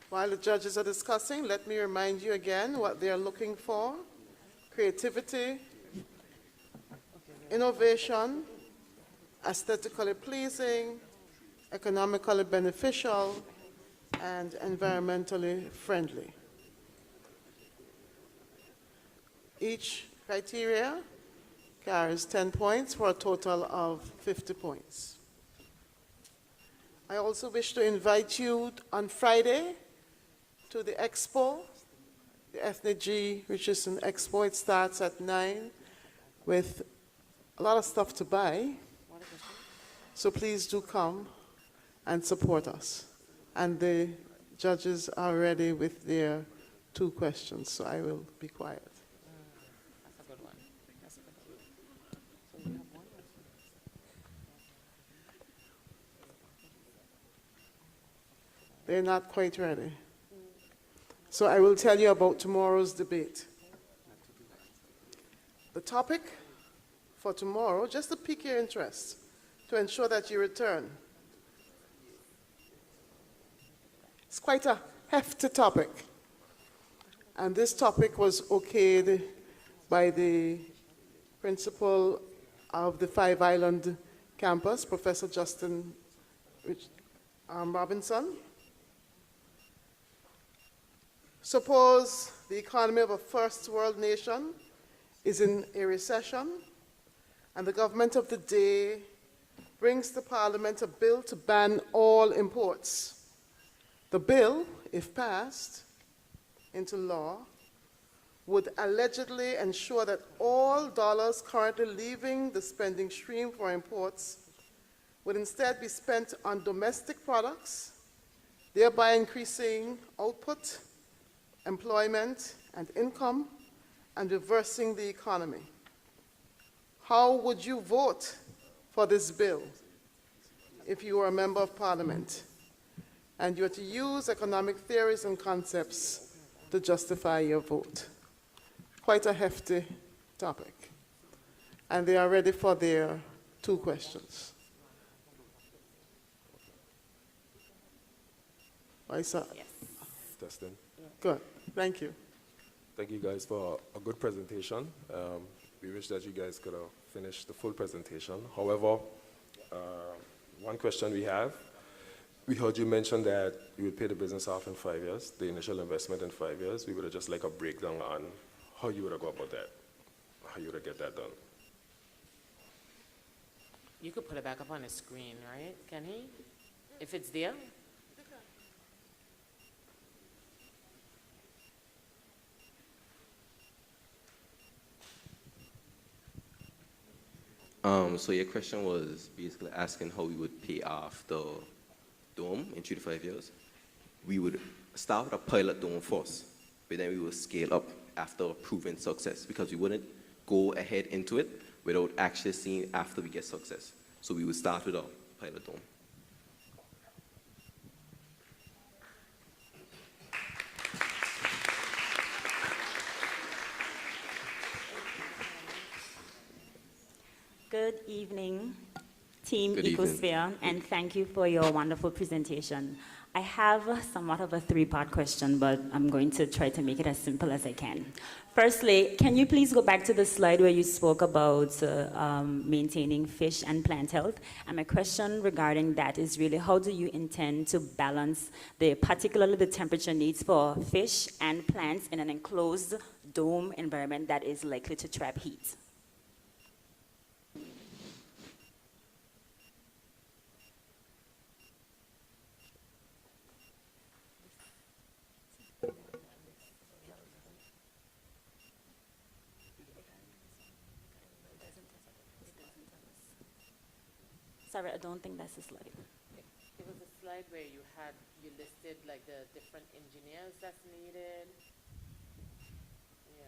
While the judges are discussing, let me remind you again what they are looking for: creativity, innovation, aesthetically pleasing, economically beneficial, and environmentally friendly. Each criteria carries 10 points for a total of 50 points. I also wish to invite you on Friday to the expo, the Ethnic G Richardson Expo. It starts at 9 with a lot of stuff to buy. So please do come and support us. And the judges are ready with their 2 questions, so I will be quiet. That's a good one. That's a good one. So you have one. They're not quite ready. So I will tell you about tomorrow's debate. The topic for tomorrow, just to pique your interest, to ensure that you return. It's quite a hefty topic. And this topic was okayed by the principal of the Five Island campus, Professor Justin Robinson. Suppose the economy of a first world nation is in a recession, and the government of the day brings to Parliament a bill to ban all imports. The bill, if passed into law, would allegedly ensure that all dollars currently leaving the spending stream for imports would instead be spent on domestic products, thereby increasing output, employment, and income, and reversing the economy. How would you vote for this bill if you were a member of Parliament and you were to use economic theories and concepts to justify your vote? Quite a hefty topic. And they are ready for their 2 questions. Yes. Testing. Good. Thank you. Thank you guys for a good presentation. We wish that you guys could have finished the full presentation. However, one question we have, we heard you mention that you would pay the business off in 5 years, the initial investment in 5 years. We would have just like a breakdown on how you would have go about that, how you would have get that done. You could put it back up on the screen, right? Can he? If it's there? So your question was basically asking how we would pay off the dome in 3 to 5 years. We would start with a pilot dome first, but then we will scale up after proven success, because we wouldn't go ahead into it without actually seeing after we get success. So we would start with a pilot dome. Good evening, Team Good Ecosphere, evening. and thank you for your wonderful presentation. I have somewhat of a 3-part question, but I'm going to try to make it as simple as I can. Firstly, can you please go back to the slide where you spoke about maintaining fish and plant health? And my question regarding that is really, how do you intend to balance particularly the temperature needs for fish and plants in an enclosed dome environment that is likely to trap heat? Sorry, I don't think that's the slide. It was a slide where you listed like the different engineers that's needed. Yeah.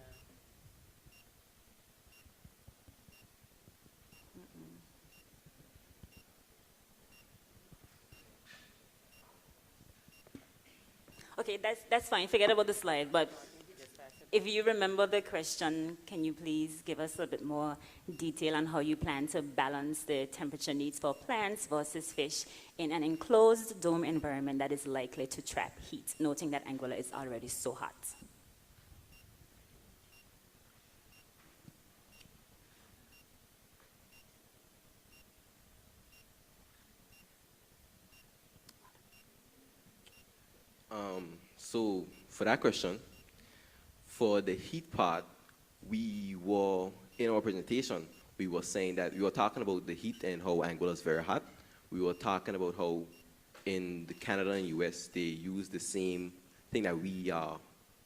Okay, that's fine. Forget about the slide. But if you remember the question, can you please give us a bit more detail on how you plan to balance the temperature needs for plants versus fish in an enclosed dome environment that is likely to trap heat, noting that Anguilla is already so hot? So for that question, for the heat part, we were, in our presentation, we were saying that we were talking about the heat and how Anguilla is very hot. We were talking about how in the Canada and US, they use the same thing that we are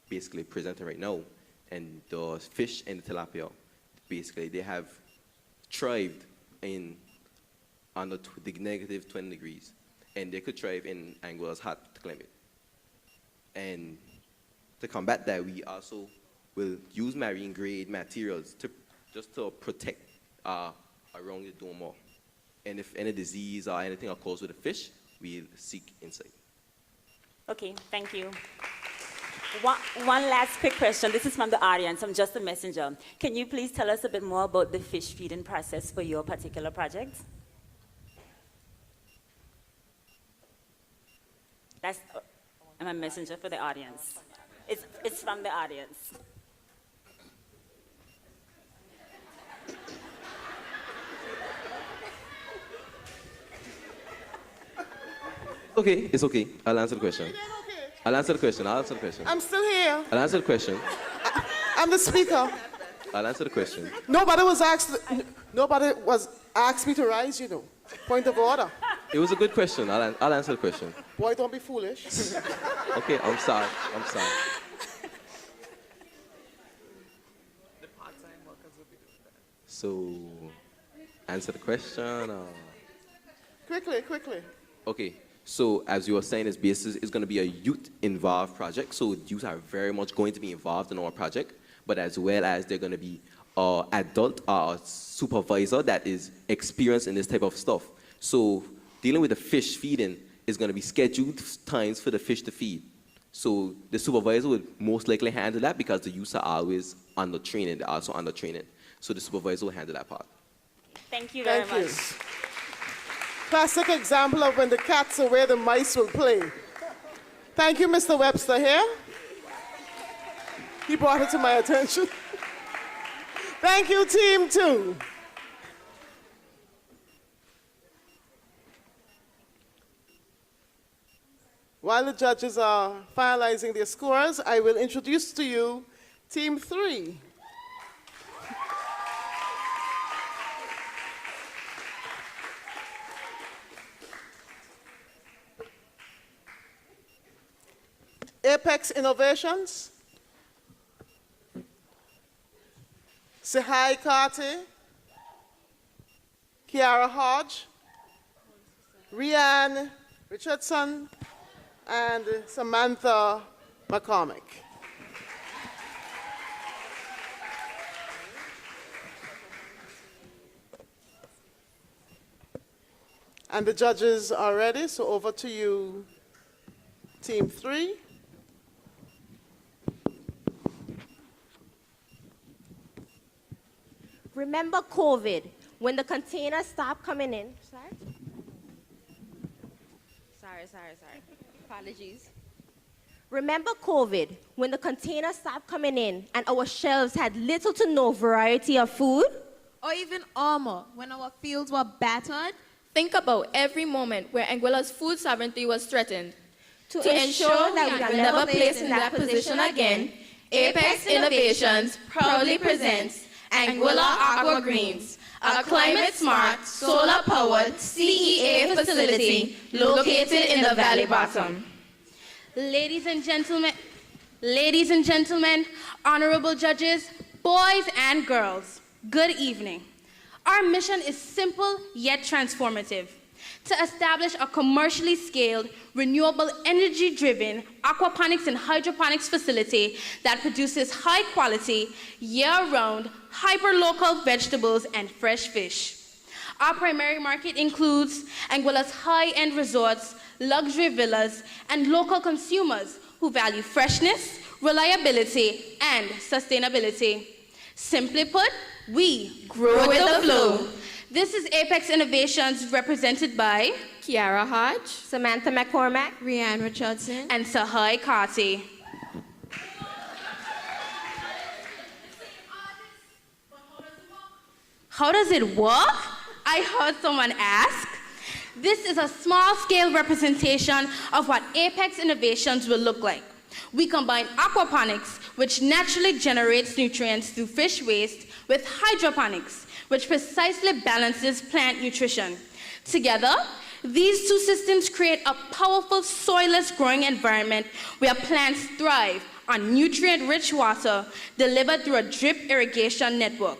basically presenting right now. And the fish and the tilapia, basically, they have thrived in under the negative 20 degrees. And they could thrive in Anguilla's hot climate. And to combat that, we also will use marine grade materials just to protect around the dome more. And if any disease or anything occurs with the fish, we'll seek insight. Okay, thank you. One last quick question. This is from the audience. I'm just a messenger. Can you please tell us a bit more about the fish feeding process for your particular project? I'm a messenger for the audience. It's from the audience. Okay, it's okay. I'll answer the question. I'll answer the question. I'm still here. I'll answer the question. I'm the speaker. I'll answer the question. Nobody was asked me to rise, you know. Point of order. It was a good question. I'll answer the question. Boy, don't be foolish. Okay, I'm sorry. The part-time workers will be doing that. So, answer the question. Quickly. Okay, so as you were saying, it's going to be a youth-involved project. So youth are very much going to be involved in our project, but as well as they're going to be an adult or a supervisor that is experienced in this type of stuff. So dealing with the fish feeding is going to be scheduled times for the fish to feed. So the supervisor would most likely handle that because the youths are always under training. They're also under training. So the supervisor will handle that part. Thank you very much. Classic example of when the cats are where the mice will play. Thank you, Mr. Webster here. He brought it to my attention. Thank you, Team 2. While the judges are finalizing their scores, I will introduce to you Team 3. Apex Innovations, Sahai Kati, Kiara Hodge, Rianne Richardson, and Samantha McCormick. And the judges are ready, so over to you, Team 3. Remember COVID, when the containers stopped coming in. Sorry. Apologies. Remember COVID, when the containers stopped coming in and our shelves had little to no variety of food? Or even armor, when our fields were battered? Think about every moment where Anguilla's food sovereignty was threatened. To ensure that we are never placed in that position again, Apex Innovations proudly presents Anguilla Aqua Greens, a climate-smart, solar-powered CEA facility located in the Valley Bottom. Ladies and gentlemen, honorable judges, boys and girls, good evening. Our mission is simple yet transformative: to establish a commercially scaled, renewable energy-driven aquaponics and hydroponics facility that produces high-quality, year-round, hyper-local vegetables and fresh fish. Our primary market includes Anguilla's high-end resorts, luxury villas, and local consumers who value freshness, reliability, and sustainability. Simply put, we grow with the flow. This is Apex Innovations, represented by Kiara Hodge, Samantha McCormack, Rianne Richardson, and Sahai Kati. How does it work? I heard someone ask. This is a small-scale representation of what Apex Innovations will look like. We combine aquaponics, which naturally generates nutrients through fish waste, with hydroponics, which precisely balances plant nutrition. Together, these two systems create a powerful soilless growing environment where plants thrive on nutrient-rich water delivered through a drip irrigation network.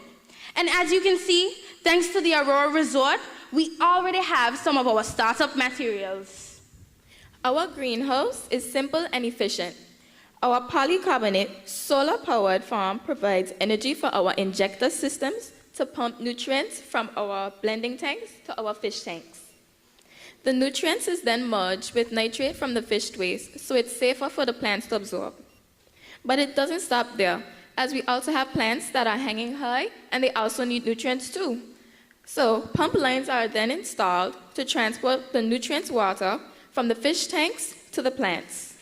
And as you can see, thanks to the Aurora Resort, we already have some of our startup materials. Our greenhouse is simple and efficient. Our polycarbonate solar-powered farm provides energy for our injector systems to pump nutrients from our blending tanks to our fish tanks. The nutrients is then merged with nitrate from the fish waste, so it's safer for the plants to absorb. But it doesn't stop there, as we also have plants that are hanging high, and they also need nutrients too. So pump lines are then installed to transport the nutrients water from the fish tanks to the plants.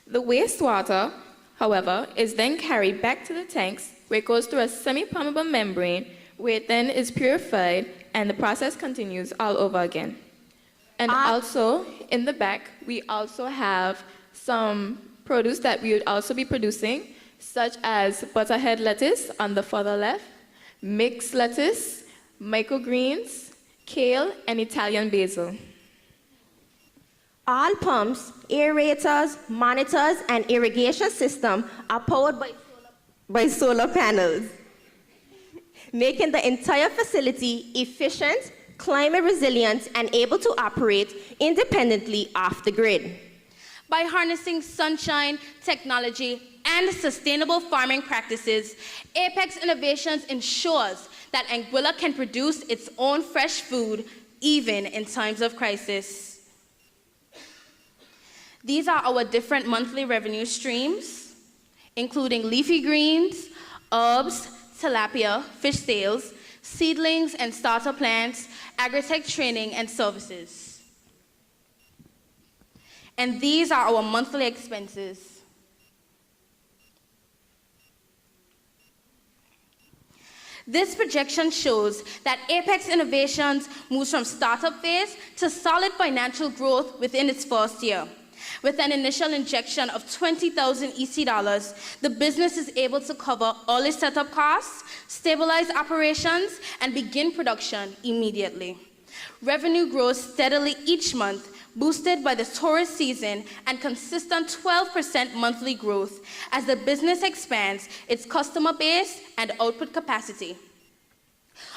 The wastewater, however, is then carried back to the tanks, where it goes through a semi-permeable membrane, where it then is purified, and the process continues all over again. And also, in the back, we also have some produce that we would also be producing, such as butterhead lettuce on the further left, mixed lettuce, microgreens, kale, and Italian basil. All pumps, aerators, monitors, and irrigation system are powered by solar panels, making the entire facility efficient, climate resilient, and able to operate independently off the grid. By harnessing sunshine, technology, and sustainable farming practices, Apex Innovations ensures that Anguilla can produce its own fresh food, even in times of crisis. These are our different monthly revenue streams, including leafy greens, herbs, tilapia, fish sales, seedlings and starter plants, agri-tech training, and services. And these are our monthly expenses. This projection shows that Apex Innovations moves from startup phase to solid financial growth within its first year. With an initial injection of 20,000 EC dollars, the business is able to cover all its setup costs, stabilize operations, and begin production immediately. Revenue grows steadily each month, boosted by the tourist season and consistent 12% monthly growth as the business expands its customer base and output capacity.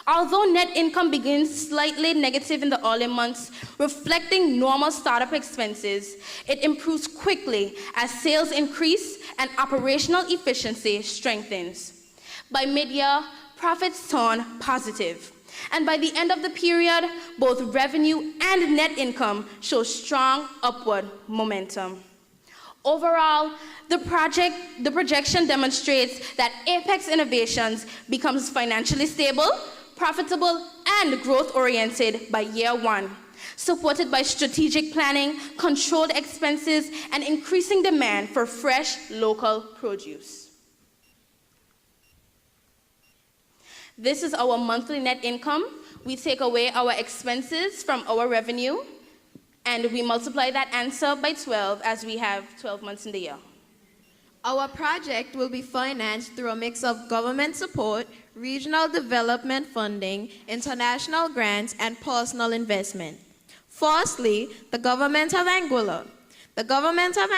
Although net income begins slightly negative in the early months, reflecting normal startup expenses, it improves quickly as sales increase and operational efficiency strengthens. By mid-year, profits turn positive. And by the end of the period, both revenue and net income show strong upward momentum. Overall, the projection demonstrates that Apex Innovations becomes financially stable, profitable, and growth-oriented by year one, supported by strategic planning, controlled expenses, and increasing demand for fresh, local produce. This is our monthly net income. We take away our expenses from our revenue, and we multiply that answer by 12 as we have 12 months in the year. Our project will be financed through a mix of government support, regional development funding, international grants, and personal investment. Firstly, the government of Anguilla. The government of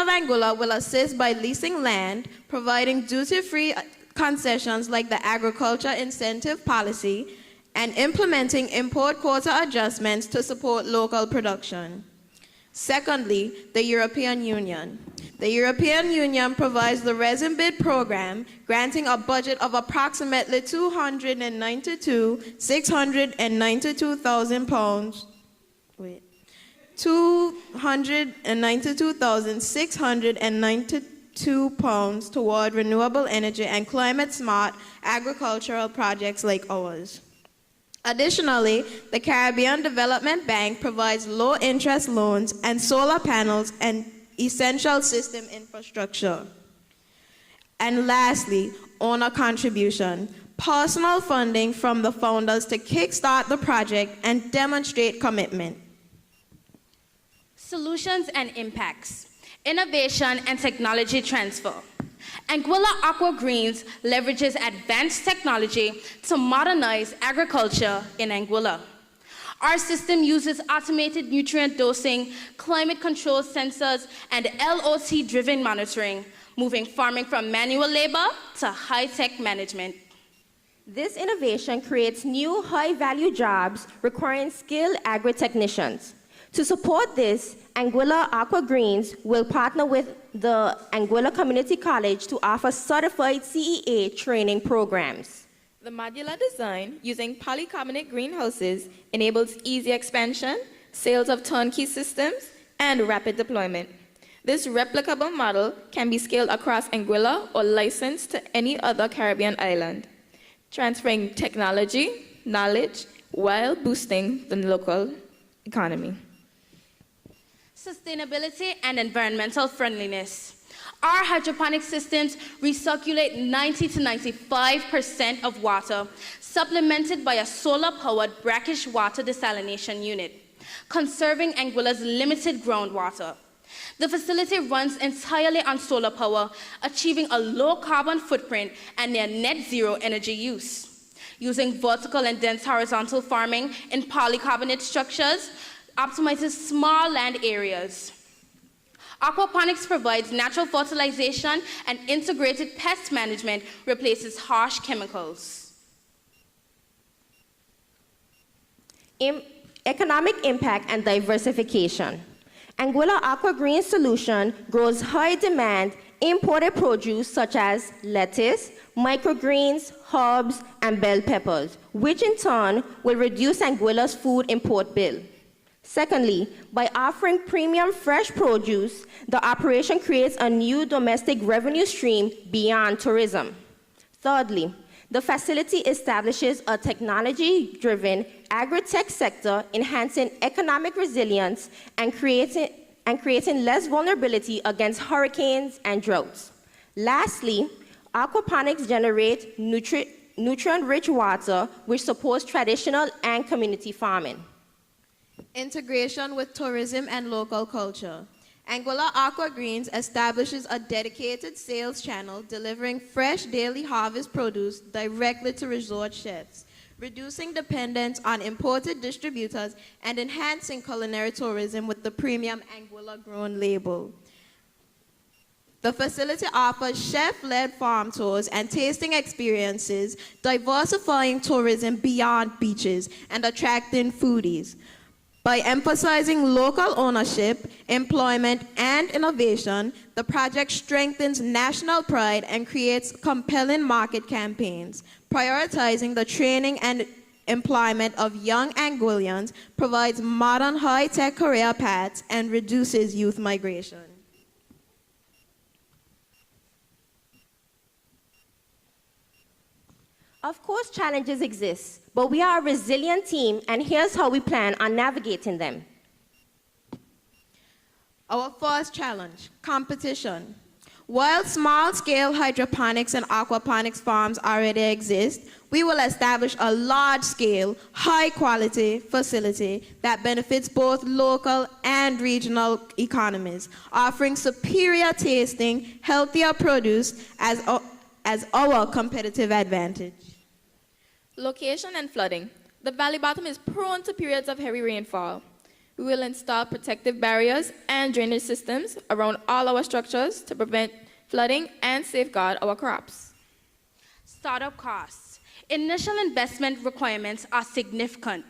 Anguilla will assist by leasing land, providing duty-free concessions like the agriculture incentive policy, and implementing import quota adjustments to support local production. Secondly, the European Union. The European Union provides the resin bid program, granting a budget of approximately £692,000 £292,692 toward renewable energy and climate-smart agricultural projects like ours. Additionally, the Caribbean Development Bank provides low-interest loans and solar panels and essential system infrastructure. And lastly, owner contribution, personal funding from the founders to kickstart the project and demonstrate commitment. Solutions and impacts, innovation and technology transfer. Anguilla Aqua Greens leverages advanced technology to modernize agriculture in Anguilla. Our system uses automated nutrient dosing, climate control sensors, and LOC-driven monitoring, moving farming from manual labor to high-tech management. This innovation creates new high-value jobs requiring skilled agri-technicians. To support this, Anguilla Aqua Greens will partner with the Anguilla Community College to offer certified CEA training programs. The modular design using polycarbonate greenhouses enables easy expansion, sales of turnkey systems, and rapid deployment. This replicable model can be scaled across Anguilla or licensed to any other Caribbean island, transferring technology, knowledge, while boosting the local economy. Sustainability and environmental friendliness. Our hydroponic systems recirculate 90 to 95% of water, supplemented by a solar-powered brackish water desalination unit, conserving Anguilla's limited groundwater. The facility runs entirely on solar power, achieving a low carbon footprint and near net zero energy use. Using vertical and dense horizontal farming in polycarbonate structures optimizes small land areas. Aquaponics provides natural fertilization and integrated pest management, replaces harsh chemicals. Economic impact and diversification. Anguilla Aqua Green Solution grows high demand imported produce such as lettuce, microgreens, herbs, and bell peppers, which in turn will reduce Anguilla's food import bill. Secondly, by offering premium fresh produce, the operation creates a new domestic revenue stream beyond tourism. Thirdly, the facility establishes a technology-driven agri-tech sector, enhancing economic resilience and creating less vulnerability against hurricanes and droughts. Lastly, aquaponics generate nutrient-rich water, which supports traditional and community farming. Integration with tourism and local culture. Anguilla Aqua Greens establishes a dedicated sales channel delivering fresh daily harvest produce directly to resort chefs, reducing dependence on imported distributors and enhancing culinary tourism with the premium Anguilla Grown label. The facility offers chef-led farm tours and tasting experiences, diversifying tourism beyond beaches and attracting foodies. By emphasizing local ownership, employment, and innovation, the project strengthens national pride and creates compelling market campaigns. Prioritizing the training and employment of young Anguillians provides modern high-tech career paths and reduces youth migration. Of course, challenges exist, but we are a resilient team, and here's how we plan on navigating them. Our first challenge, competition. While small-scale hydroponics and aquaponics farms already exist, we will establish a large-scale, high-quality facility that benefits both local and regional economies, offering superior tasting, healthier produce as our competitive advantage. Location and flooding. The valley bottom is prone to periods of heavy rainfall. We will install protective barriers and drainage systems around all our structures to prevent flooding and safeguard our crops. Startup costs. Initial investment requirements are significant.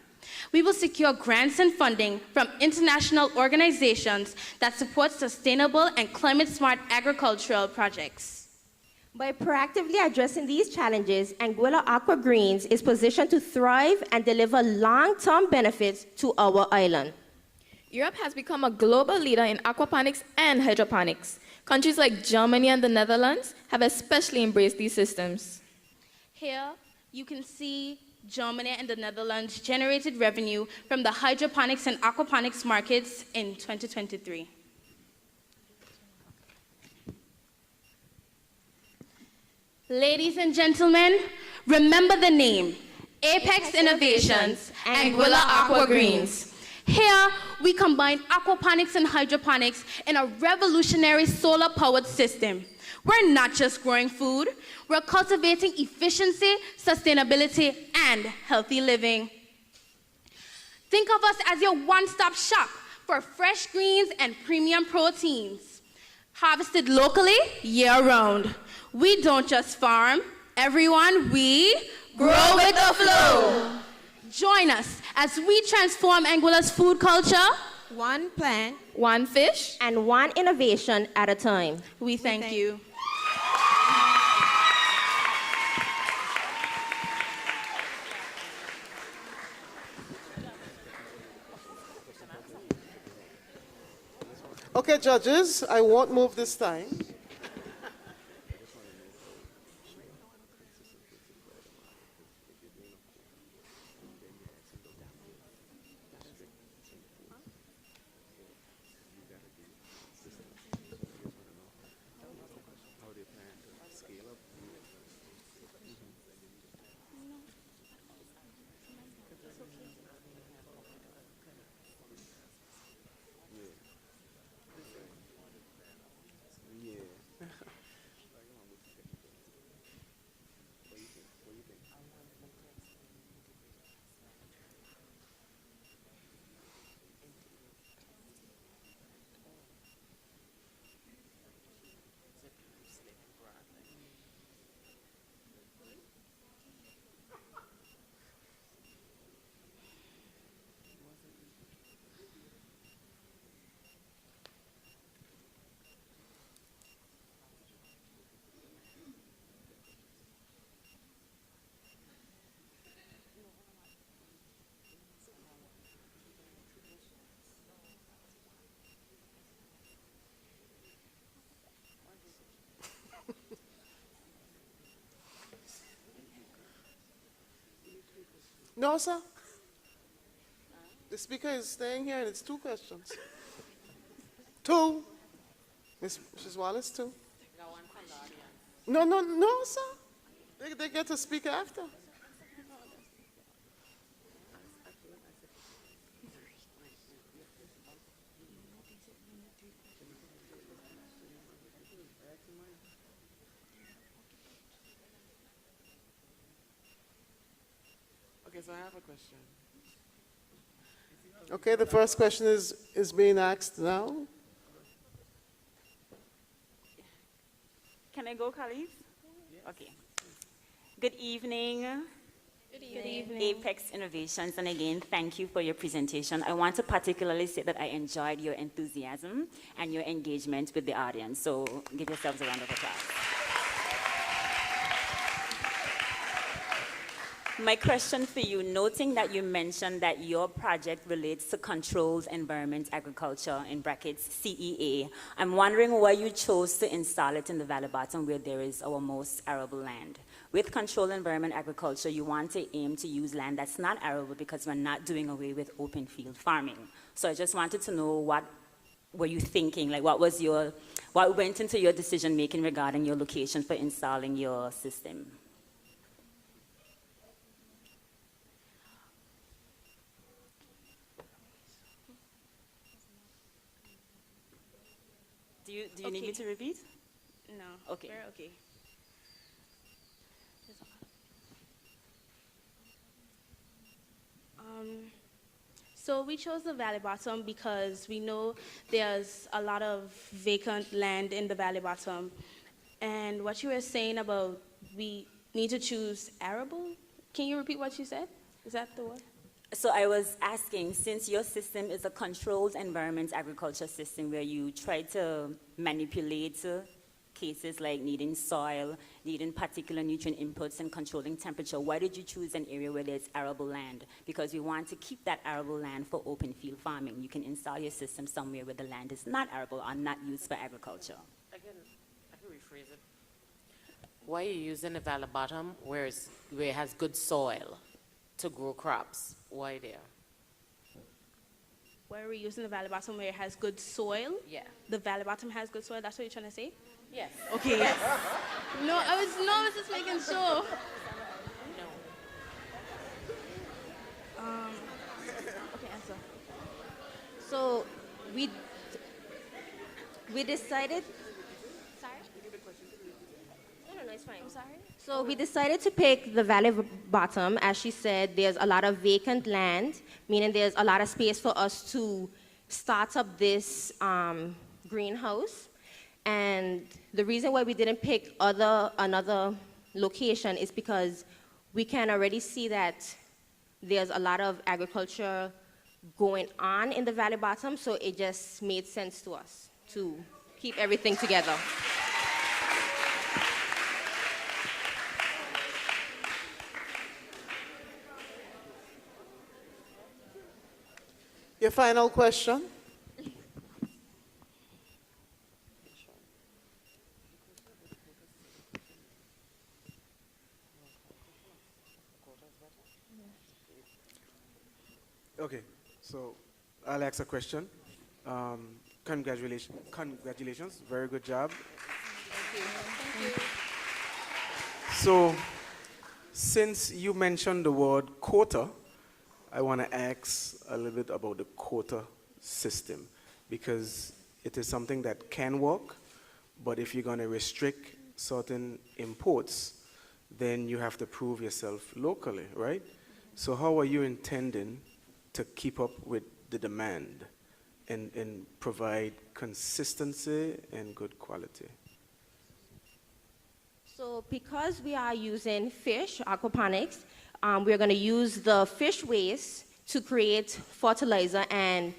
We will secure grants and funding from international organizations that support sustainable and climate-smart agricultural projects. By proactively addressing these challenges, Anguilla Aqua Greens is positioned to thrive and deliver long-term benefits to our island. Europe has become a global leader in aquaponics and hydroponics. Countries like Germany and the Netherlands have especially embraced these systems. Here, you can see Germany and the Netherlands generated revenue from the hydroponics and aquaponics markets in 2023. Ladies and gentlemen, remember the name, Apex Innovations, Anguilla Aqua Greens. Here, we combine aquaponics and hydroponics in a revolutionary solar-powered system. We're not just growing food, we're cultivating efficiency, sustainability, and healthy living. Think of us as your one-stop shop for fresh greens and premium proteins. Harvested locally, year-round. We don't just farm, everyone, we grow with the flow. Join us as we transform Anguilla's food culture. One plant, one fish, and one innovation at a time. We thank you. Okay, judges, I won't move this time. No, sir. The speaker is staying here and it's 2 questions. 2. Mrs. Wallace, 2. No, sir. They get to speak after. Okay, so I have a question. Okay, the first question is being asked now. Can I go, Khalif? Okay. Good evening. Good evening. Apex Innovations, and again, thank you for your presentation. I want to particularly say that I enjoyed your enthusiasm and your engagement with the audience, so give yourselves a round of applause. My question for you, noting that you mentioned that your project relates to controlled environment agriculture, in brackets CEA, I'm wondering why you chose to install it in the Valley Bottom where there is our most arable land. With controlled environment agriculture, you want to aim to use land that's not arable because we're not doing away with open field farming. So I just wanted to know, what were you thinking? Like, what went into your decision making regarding your location for installing your system? Do you need me to repeat? No. Okay. We're okay. So we chose the Valley Bottom because we know there's a lot of vacant land in the Valley Bottom. And what you were saying about we need to choose arable, can you repeat what you said? Is that the word? So I was asking, since your system is a controlled environment agriculture system where you try to manipulate cases like needing soil, needing particular nutrient inputs, and controlling temperature, why did you choose an area where there's arable land? Because we want to keep that arable land for open field farming. You can install your system somewhere where the land is not arable or not used for agriculture. Again, I can rephrase it. Why are you using the valley bottom where it has good soil to grow crops? Why there? Where we're using the valley bottom where it has good soil? Yeah. The valley bottom has good soil, that's what you're trying to say? Yes. Okay. Yes. No, I was just making sure. No. Okay, answer. So we decided. Sorry. No, it's fine. I'm sorry. So we decided to pick the valley bottom. As she said, there's a lot of vacant land, meaning there's a lot of space for us to start up this greenhouse. And the reason why we didn't pick another location is because we can already see that there's a lot of agriculture going on in the valley bottom, so it just made sense to us to keep everything together. Your final question? Okay, so I'll ask a question. Congratulations, very good job. Thank you. So, since you mentioned the word quota, I want to ask a little bit about the quota system, because it is something that can work, but if you're going to restrict certain imports, then you have to prove yourself locally, right? So how are you intending to keep up with the demand and provide consistency and good quality? So because we are using fish, aquaponics, we're going to use the fish waste to create fertilizer, and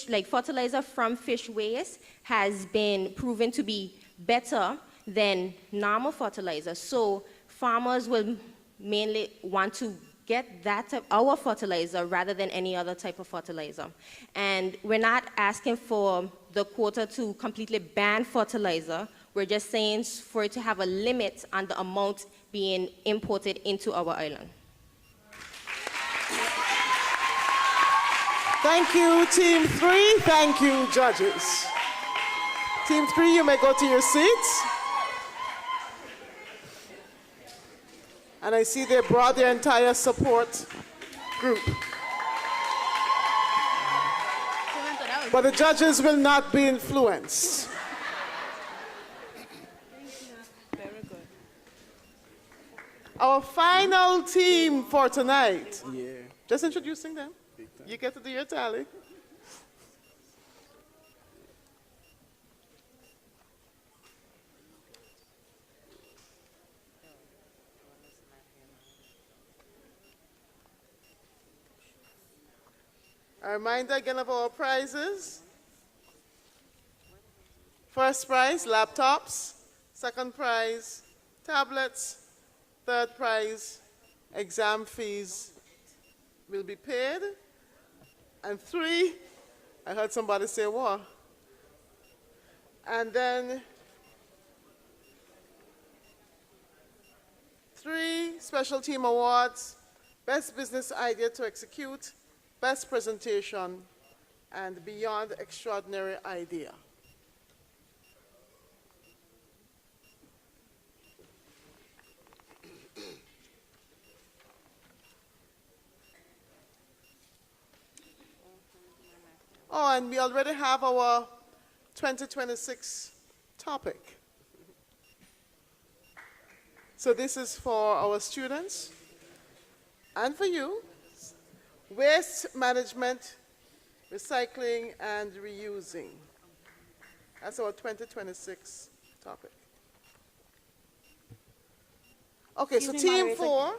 like fertilizer from fish waste has been proven to be better than normal fertilizer. So farmers will mainly want to get that our fertilizer rather than any other type of fertilizer. And we're not asking for the quota to completely ban fertilizer. We're just saying for it to have a limit on the amount being imported into our island. Thank you, Team 3. Thank you, judges. Team 3, you may go to your seats. And I see they brought their entire support group. But the judges will not be influenced. Very good. Our final team for tonight. Yeah. Just introducing them. You get to do your tally. A reminder again of our prizes. First prize, laptops. Second prize, tablets. Third prize, exam fees will be paid. And 3, I heard somebody say what? And then 3 special team awards, best business idea to execute, best presentation, and beyond extraordinary idea. Oh, and we already have our 2026 topic. So this is for our students and for you. Waste management, recycling, and reusing. That's our 2026 topic. Okay, so Excuse me, team moderator. 4.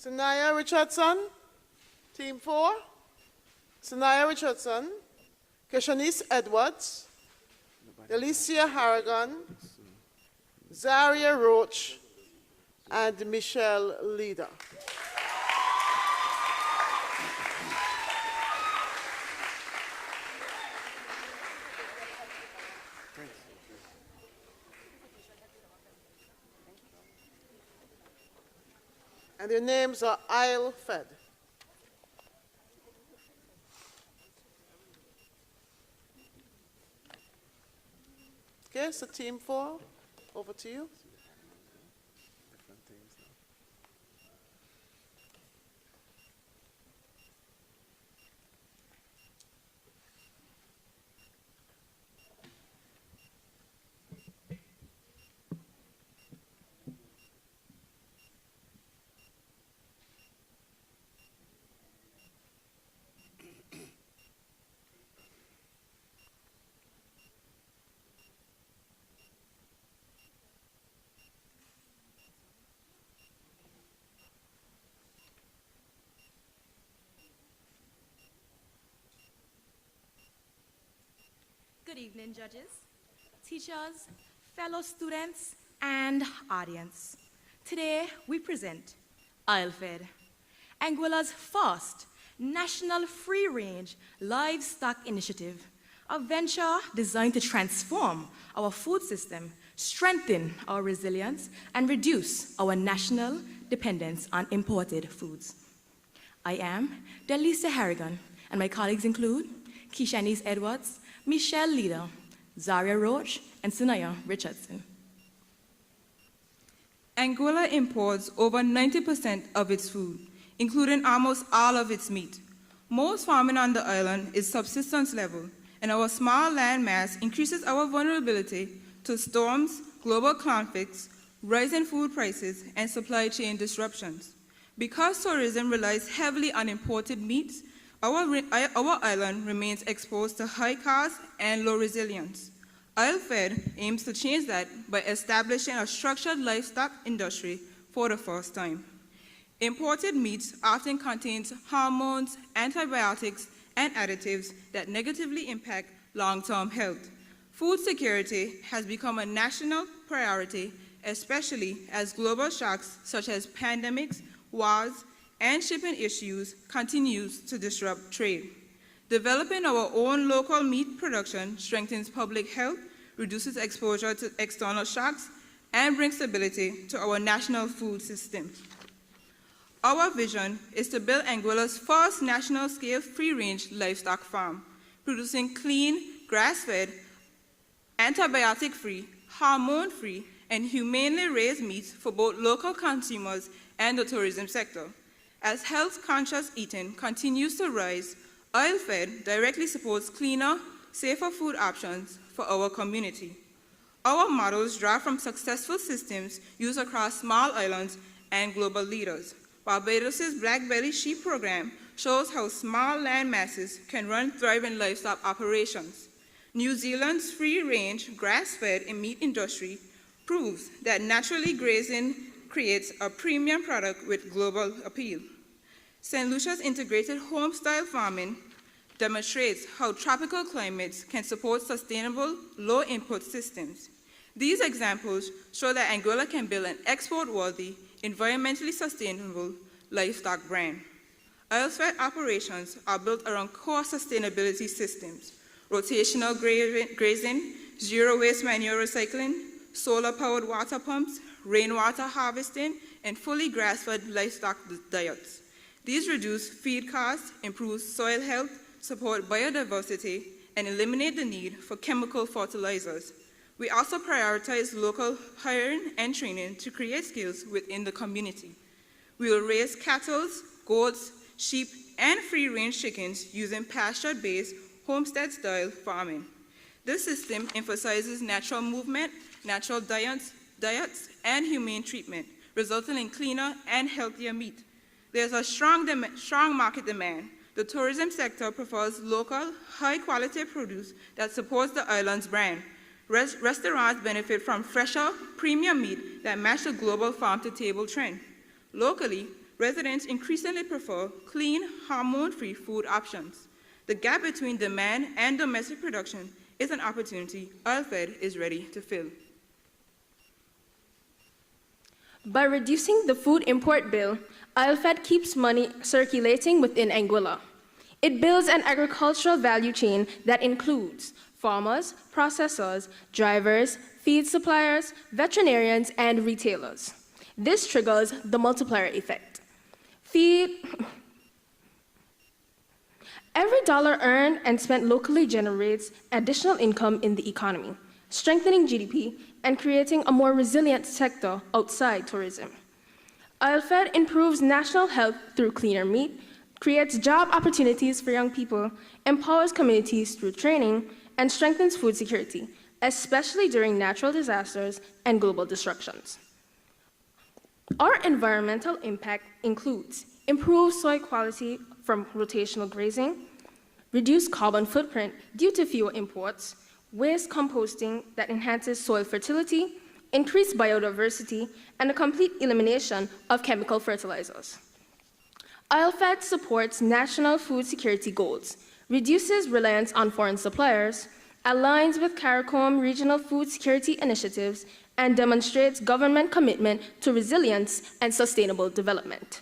Sanaya Richardson, Team 4. Sanaya Richardson, Keshanice Edwards, Alicia Harrigan, Zaria Roach, and Michelle Leader. And their names are ALHCS. Okay, so Team 4, over to you. Good evening, judges, teachers, fellow students, and audience. Today, we present ALHCS, Anguilla's first national free-range livestock initiative, a venture designed to transform our food system, strengthen our resilience, and reduce our national dependence on imported foods. I am Delisa Harrigan, and my colleagues include Keshanice Edwards, Michelle Leader, Zaria Roach, and Sanaya Richardson. Anguilla imports over 90% of its food, including almost all of its meat. Most farming on the island is subsistence level, and our small land mass increases our vulnerability to storms, global conflicts, rising food prices, and supply chain disruptions. Because tourism relies heavily on imported meats, our island remains exposed to high costs and low resilience. ALHCS aims to change that by establishing a structured livestock industry for the first time. Imported meats often contain hormones, antibiotics, and additives that negatively impact long-term health. Food security has become a national priority, especially as global shocks such as pandemics, wars, and shipping issues continues to disrupt trade. Developing our own local meat production strengthens public health, reduces exposure to external shocks, and brings stability to our national food system. Our vision is to build Anguilla's first national-scale free-range livestock farm, producing clean, grass-fed, antibiotic-free, hormone-free, and humanely raised meats for both local consumers and the tourism sector. As health-conscious eating continues to rise, ALHCS directly supports cleaner, safer food options for our community. Our models draw from successful systems used across small islands and global leaders. Barbados' Black Belly Sheep program shows how small land masses can run thriving livestock operations. New Zealand's free-range, grass-fed and meat industry proves that naturally grazing creates a premium product with global appeal. St. Lucia's integrated home-style farming demonstrates how tropical climates can support sustainable, low-input systems. These examples show that Anguilla can build an export-worthy, environmentally sustainable livestock brand. ALHCS operations are built around core sustainability systems: rotational grazing, zero-waste manure recycling, solar-powered water pumps, rainwater harvesting, and fully grass-fed livestock diets. These reduce feed costs, improve soil health, support biodiversity, and eliminate the need for chemical fertilizers. We also prioritize local hiring and training to create skills within the community. We will raise cattle, goats, sheep, and free-range chickens using pasture-based, homestead-style farming. This system emphasizes natural movement, natural diets, diets, and humane treatment, resulting in cleaner and healthier meat. There's a strong market demand. The tourism sector prefers local, high-quality produce that supports the island's brand. Restaurants benefit from fresher, premium meat that match the global farm-to-table trend. Locally, residents increasingly prefer clean, hormone-free food options. The gap between demand and domestic production is an opportunity Oilfed is ready to fill. By reducing the food import bill, Oilfed keeps money circulating within Anguilla. It builds an agricultural value chain that includes farmers, processors, drivers, feed suppliers, veterinarians, and retailers. This triggers the multiplier effect. Every dollar earned and spent locally generates additional income in the economy, strengthening GDP and creating a more resilient sector outside tourism. Oilfed improves national health through cleaner meat, creates job opportunities for young people, empowers communities through training, and strengthens food security, especially during natural disasters and global disruptions. Our environmental impact includes improved soil quality from rotational grazing, reduced carbon footprint due to fewer imports, waste composting that enhances soil fertility, increased biodiversity, and a complete elimination of chemical fertilizers. Oilfed supports national food security goals, reduces reliance on foreign suppliers, aligns with CARICOM regional food security initiatives, and demonstrates government commitment to resilience and sustainable development.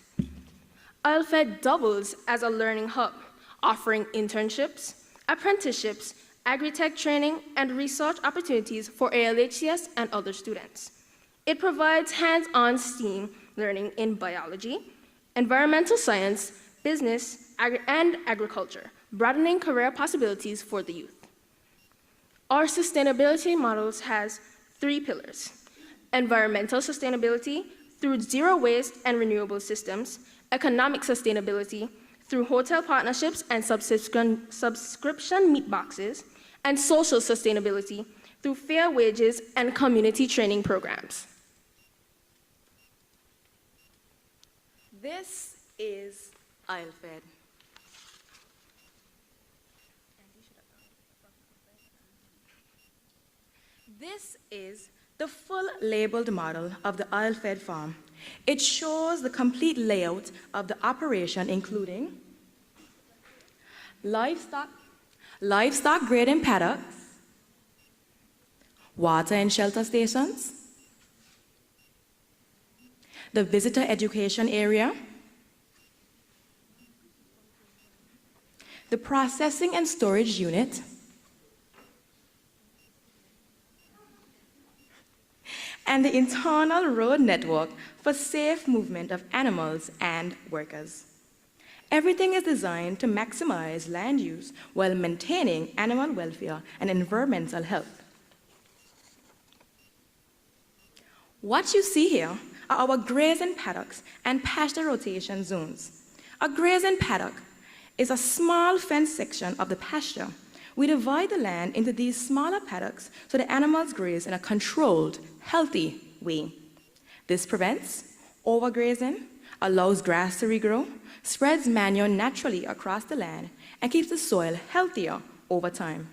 Oilfed doubles as a learning hub, offering internships, apprenticeships, agri-tech training, and research opportunities for ALHCS and other students. It provides hands-on STEAM learning in biology, environmental science, business, and agriculture, broadening career possibilities for the youth. Our sustainability models has 3 pillars: environmental sustainability through zero waste and renewable systems, economic sustainability through hotel partnerships and subscription meat boxes, and social sustainability through fair wages and community training programs. This is Oilfed. This is the full labeled model of the Oilfed farm. It shows the complete layout of the operation, including livestock grading paddocks, water and shelter stations, the visitor education area, the processing and storage unit, and the internal road network for safe movement of animals and workers. Everything is designed to maximize land use while maintaining animal welfare and environmental health. What you see here are our grazing paddocks and pasture rotation zones. A grazing paddock is a small fenced section of the pasture. We divide the land into these smaller paddocks so the animals graze in a controlled, healthy way. This prevents overgrazing, allows grass to regrow, spreads manure naturally across the land, and keeps the soil healthier over time.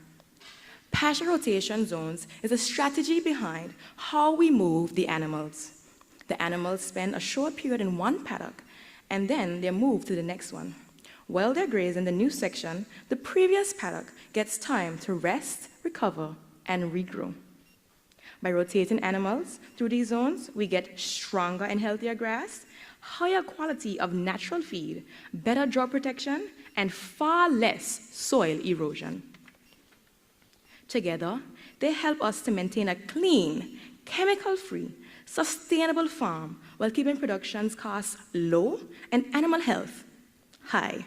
Pasture rotation zones is a strategy behind how we move the animals. The animals spend a short period in one paddock, and then they're moved to the next one. While they're grazing the new section, the previous paddock gets time to rest, recover, and regrow. By rotating animals through these zones, we get stronger and healthier grass, higher quality of natural feed, better drought protection, and far less soil erosion. Together, they help us to maintain a clean, chemical-free, sustainable farm while keeping production costs low and animal health high.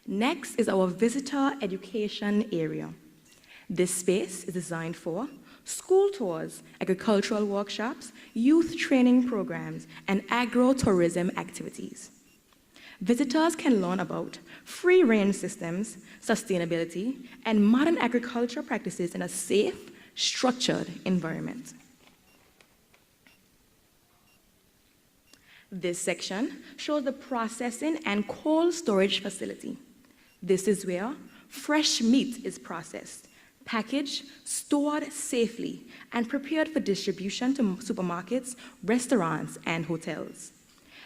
Next is our visitor education area. This space is designed for school tours, agricultural workshops, youth training programs, and agro-tourism activities. Visitors can learn about free-range systems, sustainability, and modern agriculture practices in a safe, structured environment. This section shows the processing and cold storage facility. This is where fresh meat is processed, packaged, stored safely, and prepared for distribution to supermarkets, restaurants, and hotels.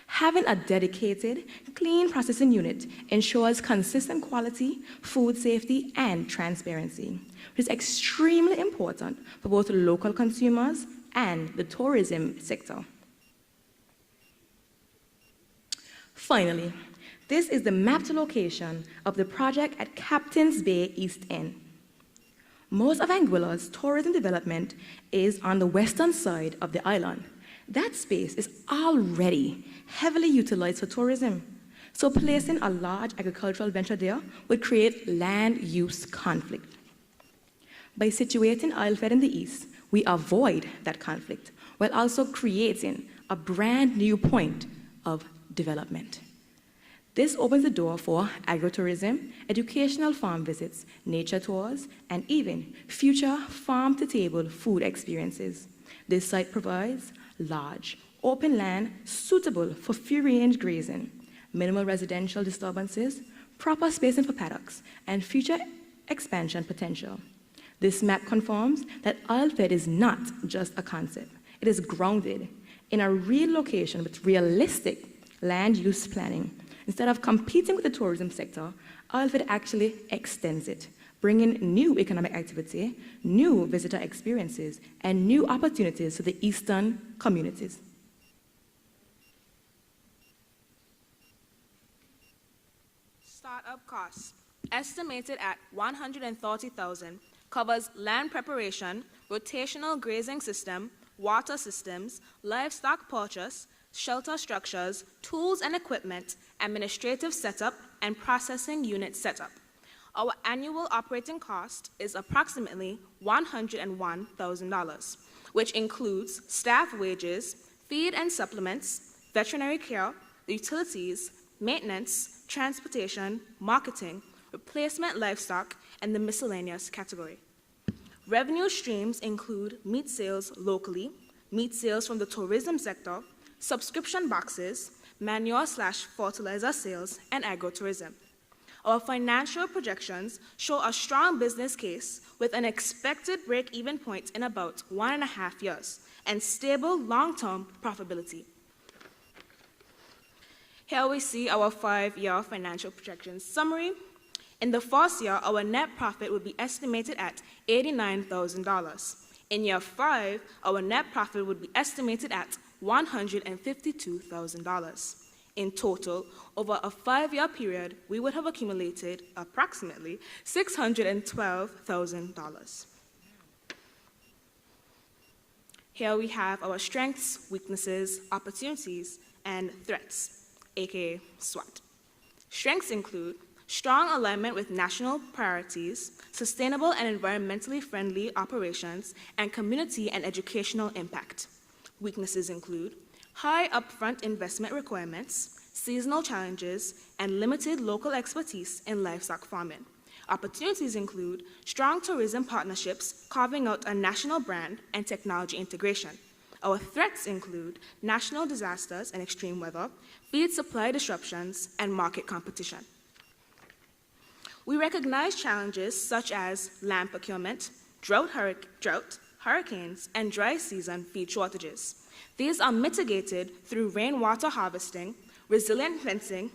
Having a dedicated, clean processing unit ensures consistent quality, food safety, and transparency, which is extremely important for both local consumers and the tourism sector. Finally, this is the mapped location of the project at Captain's Bay East End. Most of Anguilla's tourism development is on the western side of the island. That space is already heavily utilized for tourism, so placing a large agricultural venture there would create land use conflict. By situating Isleworth in the east, we avoid that conflict while also creating a brand new point of development. This opens the door for agritourism, educational farm visits, nature tours, and even future farm-to-table food experiences. This site provides large, open land suitable for free-range grazing, minimal residential disturbances, proper spacing for paddocks, and future expansion potential. This map confirms that Isleworth is not just a concept. It is grounded in a real location with realistic land use planning. Instead of competing with the tourism sector, Isleworth actually extends it, bringing new economic activity, new visitor experiences, and new opportunities to the eastern communities. Startup costs, estimated at $130,000, covers land preparation, rotational grazing system, water systems, livestock purchase, shelter structures, tools and equipment, administrative setup, and processing unit setup. Our annual operating cost is approximately $101,000, which includes staff wages, feed and supplements, veterinary care, utilities, maintenance, transportation, marketing, replacement livestock, and the miscellaneous category. Revenue streams include meat sales locally, meat sales from the tourism sector, subscription boxes, manure/fertilizer sales, and agrotourism. Our financial projections show a strong business case with an expected break-even point in about 1.5 years and stable long-term profitability. Here we see our 5-year financial projections summary. In the first year, our net profit would be estimated at $89,000. In year 5, our net profit would be estimated at $152,000. In total, over a 5-year period, we would have accumulated approximately $612,000. Here we have our strengths, weaknesses, opportunities, and threats, aka SWOT. Strengths include strong alignment with national priorities, sustainable and environmentally friendly operations, and community and educational impact. Weaknesses include high upfront investment requirements, seasonal challenges, and limited local expertise in livestock farming. Opportunities include strong tourism partnerships, carving out a national brand, and technology integration. Our threats include national disasters and extreme weather, feed supply disruptions, and market competition. We recognize challenges such as land procurement, drought, hurricanes, and dry season feed shortages. These are mitigated through rainwater harvesting, resilient fencing,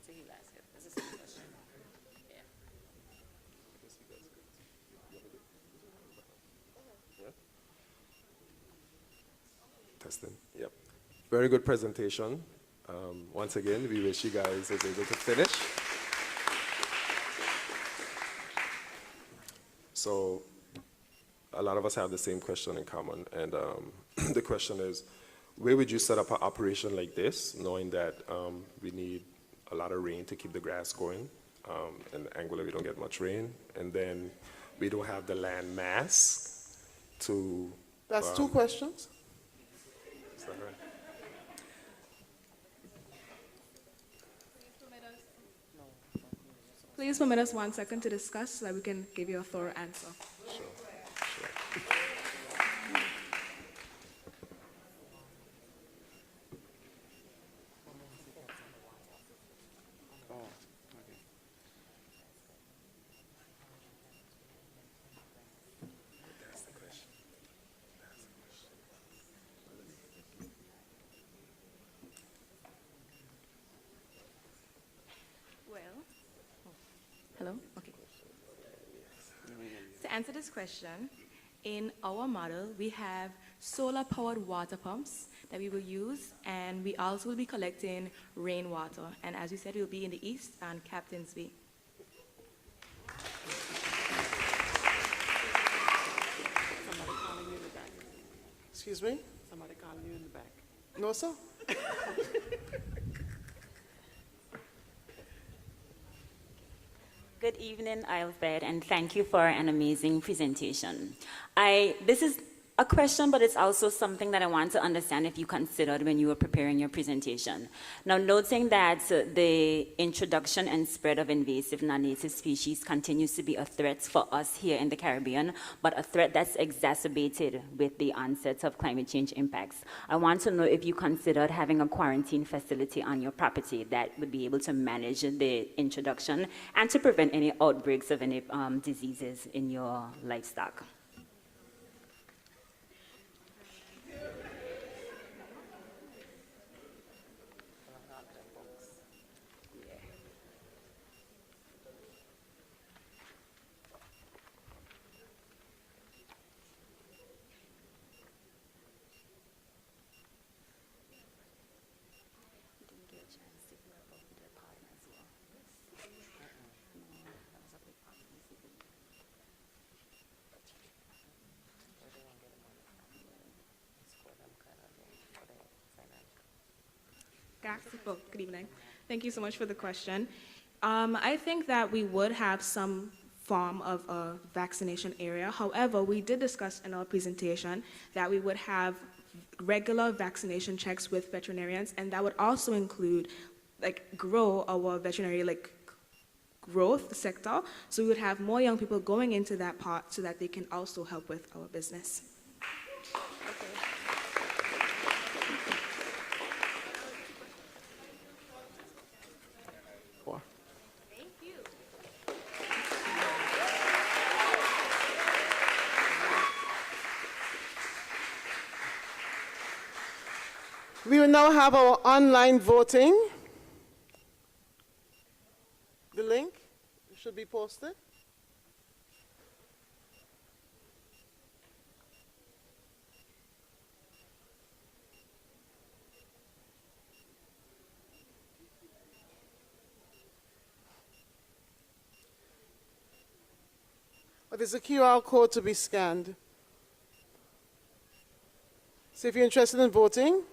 answer, he'll ask it. It's the same question. Yeah. Testing. Yep. Very good presentation. Once again, we wish you guys was able to finish. So, a lot of us have the same question in common, and the question is, where would you set up an operation like this, knowing that we need a lot of rain to keep the grass going? In Anguilla, we don't get much rain, and then we don't have the land mass to... That's two questions. Is that right? Please permit us 1 second to discuss so that we can give you a thorough answer. Sure. Hello? Okay. To answer this question, in our model, we have solar-powered water pumps that we will use, and we also will be collecting rainwater. And as you said, we'll be in the east and Captain's Bay. Somebody calling you in the back. Excuse me? Somebody calling you in the back. No, sir. Good evening, Alfred, and thank you for an amazing presentation. This is a question, but it's also something that I want to understand if you considered when you were preparing your presentation. Now, noting that the introduction and spread of invasive non-native species continues to be a threat for us here in the Caribbean, but a threat that's exacerbated with the onset of climate change impacts. I want to know if you considered having a quarantine facility on your property that would be able to manage the introduction and to prevent any outbreaks of any diseases in your livestock. Good evening. Thank you so much for the question. I think that we would have some form of a vaccination area. However, we did discuss in our presentation that we would have regular vaccination checks with veterinarians, and that would also include grow our veterinary growth sector. So we would have more young people going into that part so that they can also help with our business. We will now have our online voting. The link should be posted. There's a QR code to be scanned. So if you're interested in voting,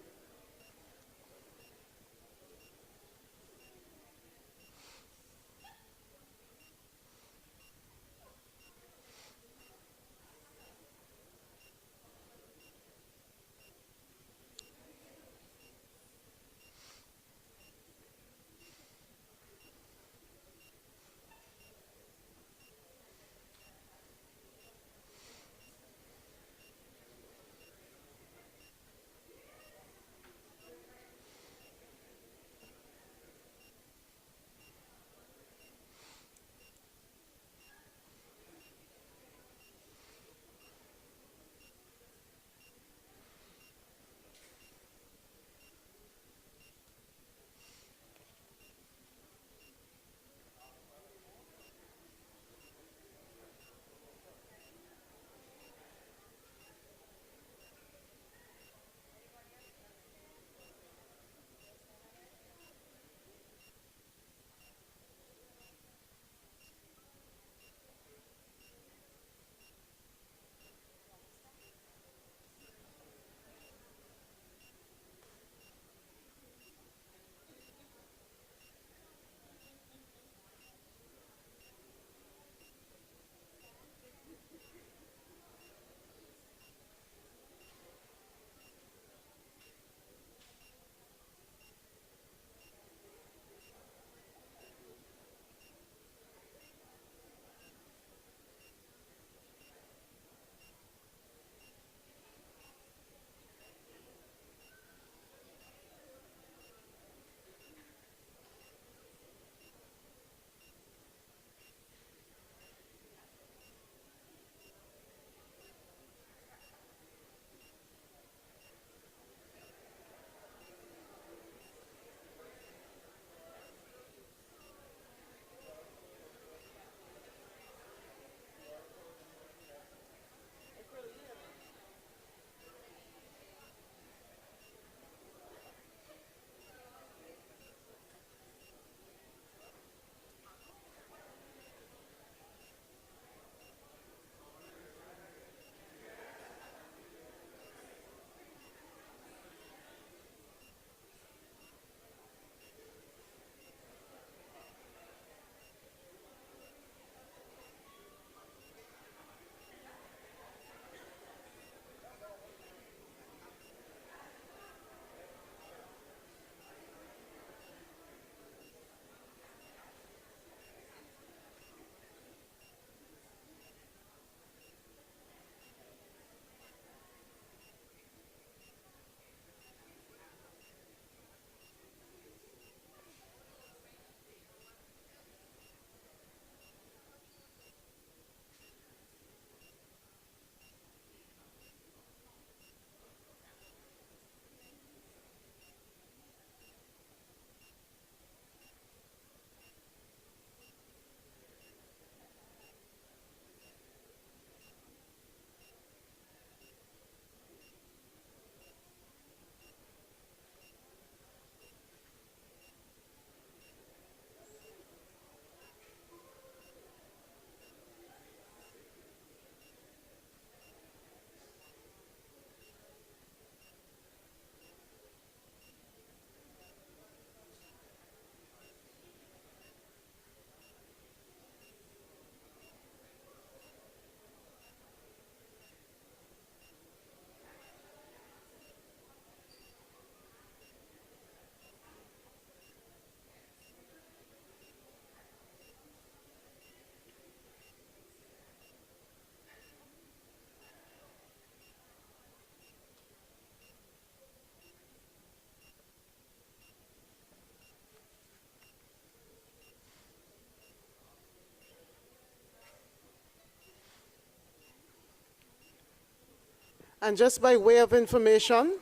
And just by way of information,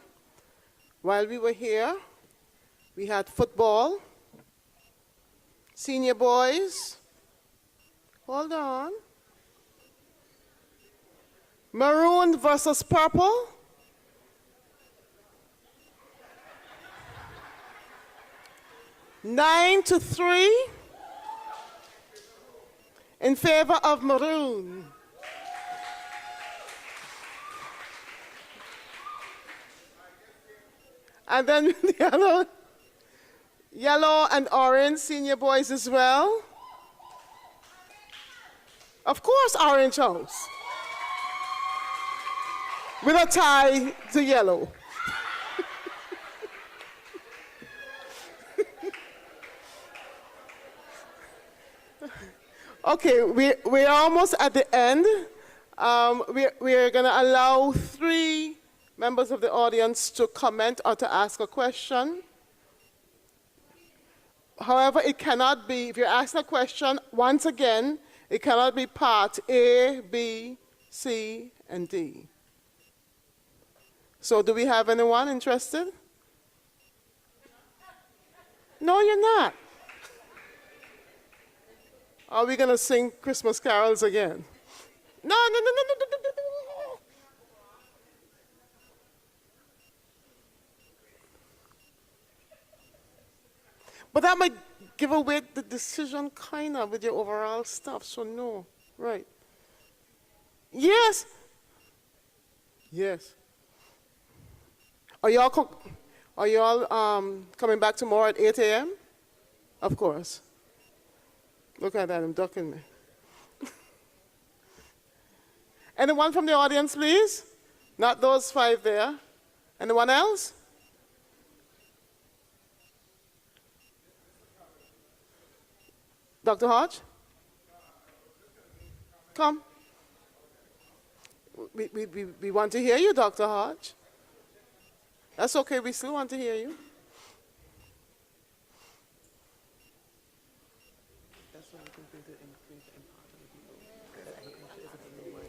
while we were here, we had football, senior boys, hold on, maroon versus purple, nine to 3 in favor of maroon. And then yellow and orange senior boys as well. Of course, Orange House. With a tie to yellow. Okay, we're almost at the end. We're going to allow 3 members of the audience to comment or to ask a question. However, it cannot be, if you're asking a question, once again, it cannot be part A, B, C, and D. So do we have anyone interested? No, you're not. Are we going to sing Christmas carols again? No. But that might give away the decision kind of with your overall stuff, so no. Right. Yes. Yes. Are y'all coming back tomorrow at 8 a.m.? Of course. Look at that, I'm ducking me. Anyone from the audience, please? Not those 5 there. Anyone else? Dr. Hodge? Come. We want to hear you, Dr. Hodge. That's okay, we still want to hear you.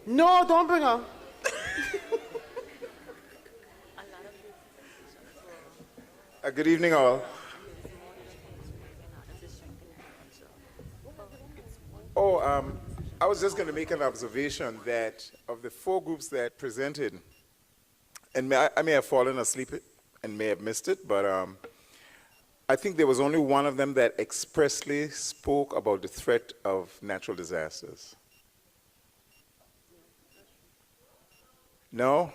No, don't bring her. Good evening, all. I was just going to make an observation that of the 4 groups that presented, and I may have fallen asleep and may have missed it, but I think there was only one of them that expressly spoke about the threat of natural disasters. No?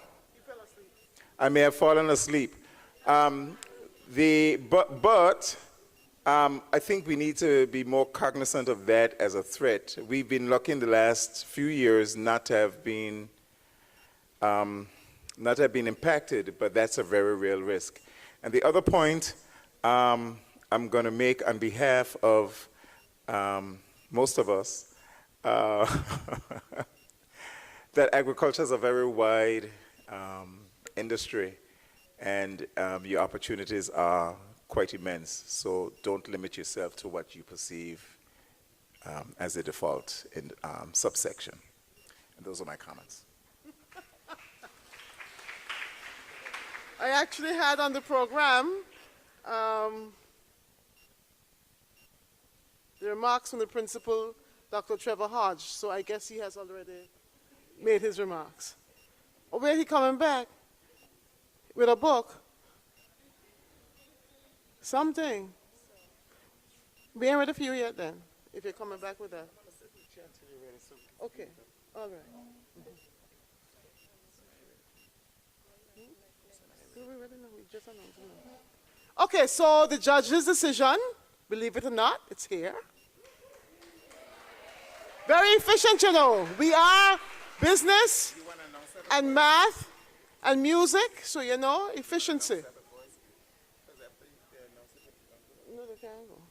I may have fallen asleep. I think we need to be more cognizant of that as a threat. We've been lucky in the last few years not to have been impacted, but that's a very real risk. And the other point I'm going to make on behalf of most of us, that agriculture is a very wide industry, and your opportunities are quite immense. So don't limit yourself to what you perceive as a default in subsection. And those are my comments. I actually had on the program the remarks from the principal, Dr. Trevor Hodge, so I guess he has already made his remarks. Or where he coming back? With a book? Something. We ain't ready for you yet then, if you're coming back with that. Okay, all right. Okay, so the judge's decision, believe it or not, it's here. Very efficient, you know. We are business and math and music, so you know, efficiency. No, they can't go.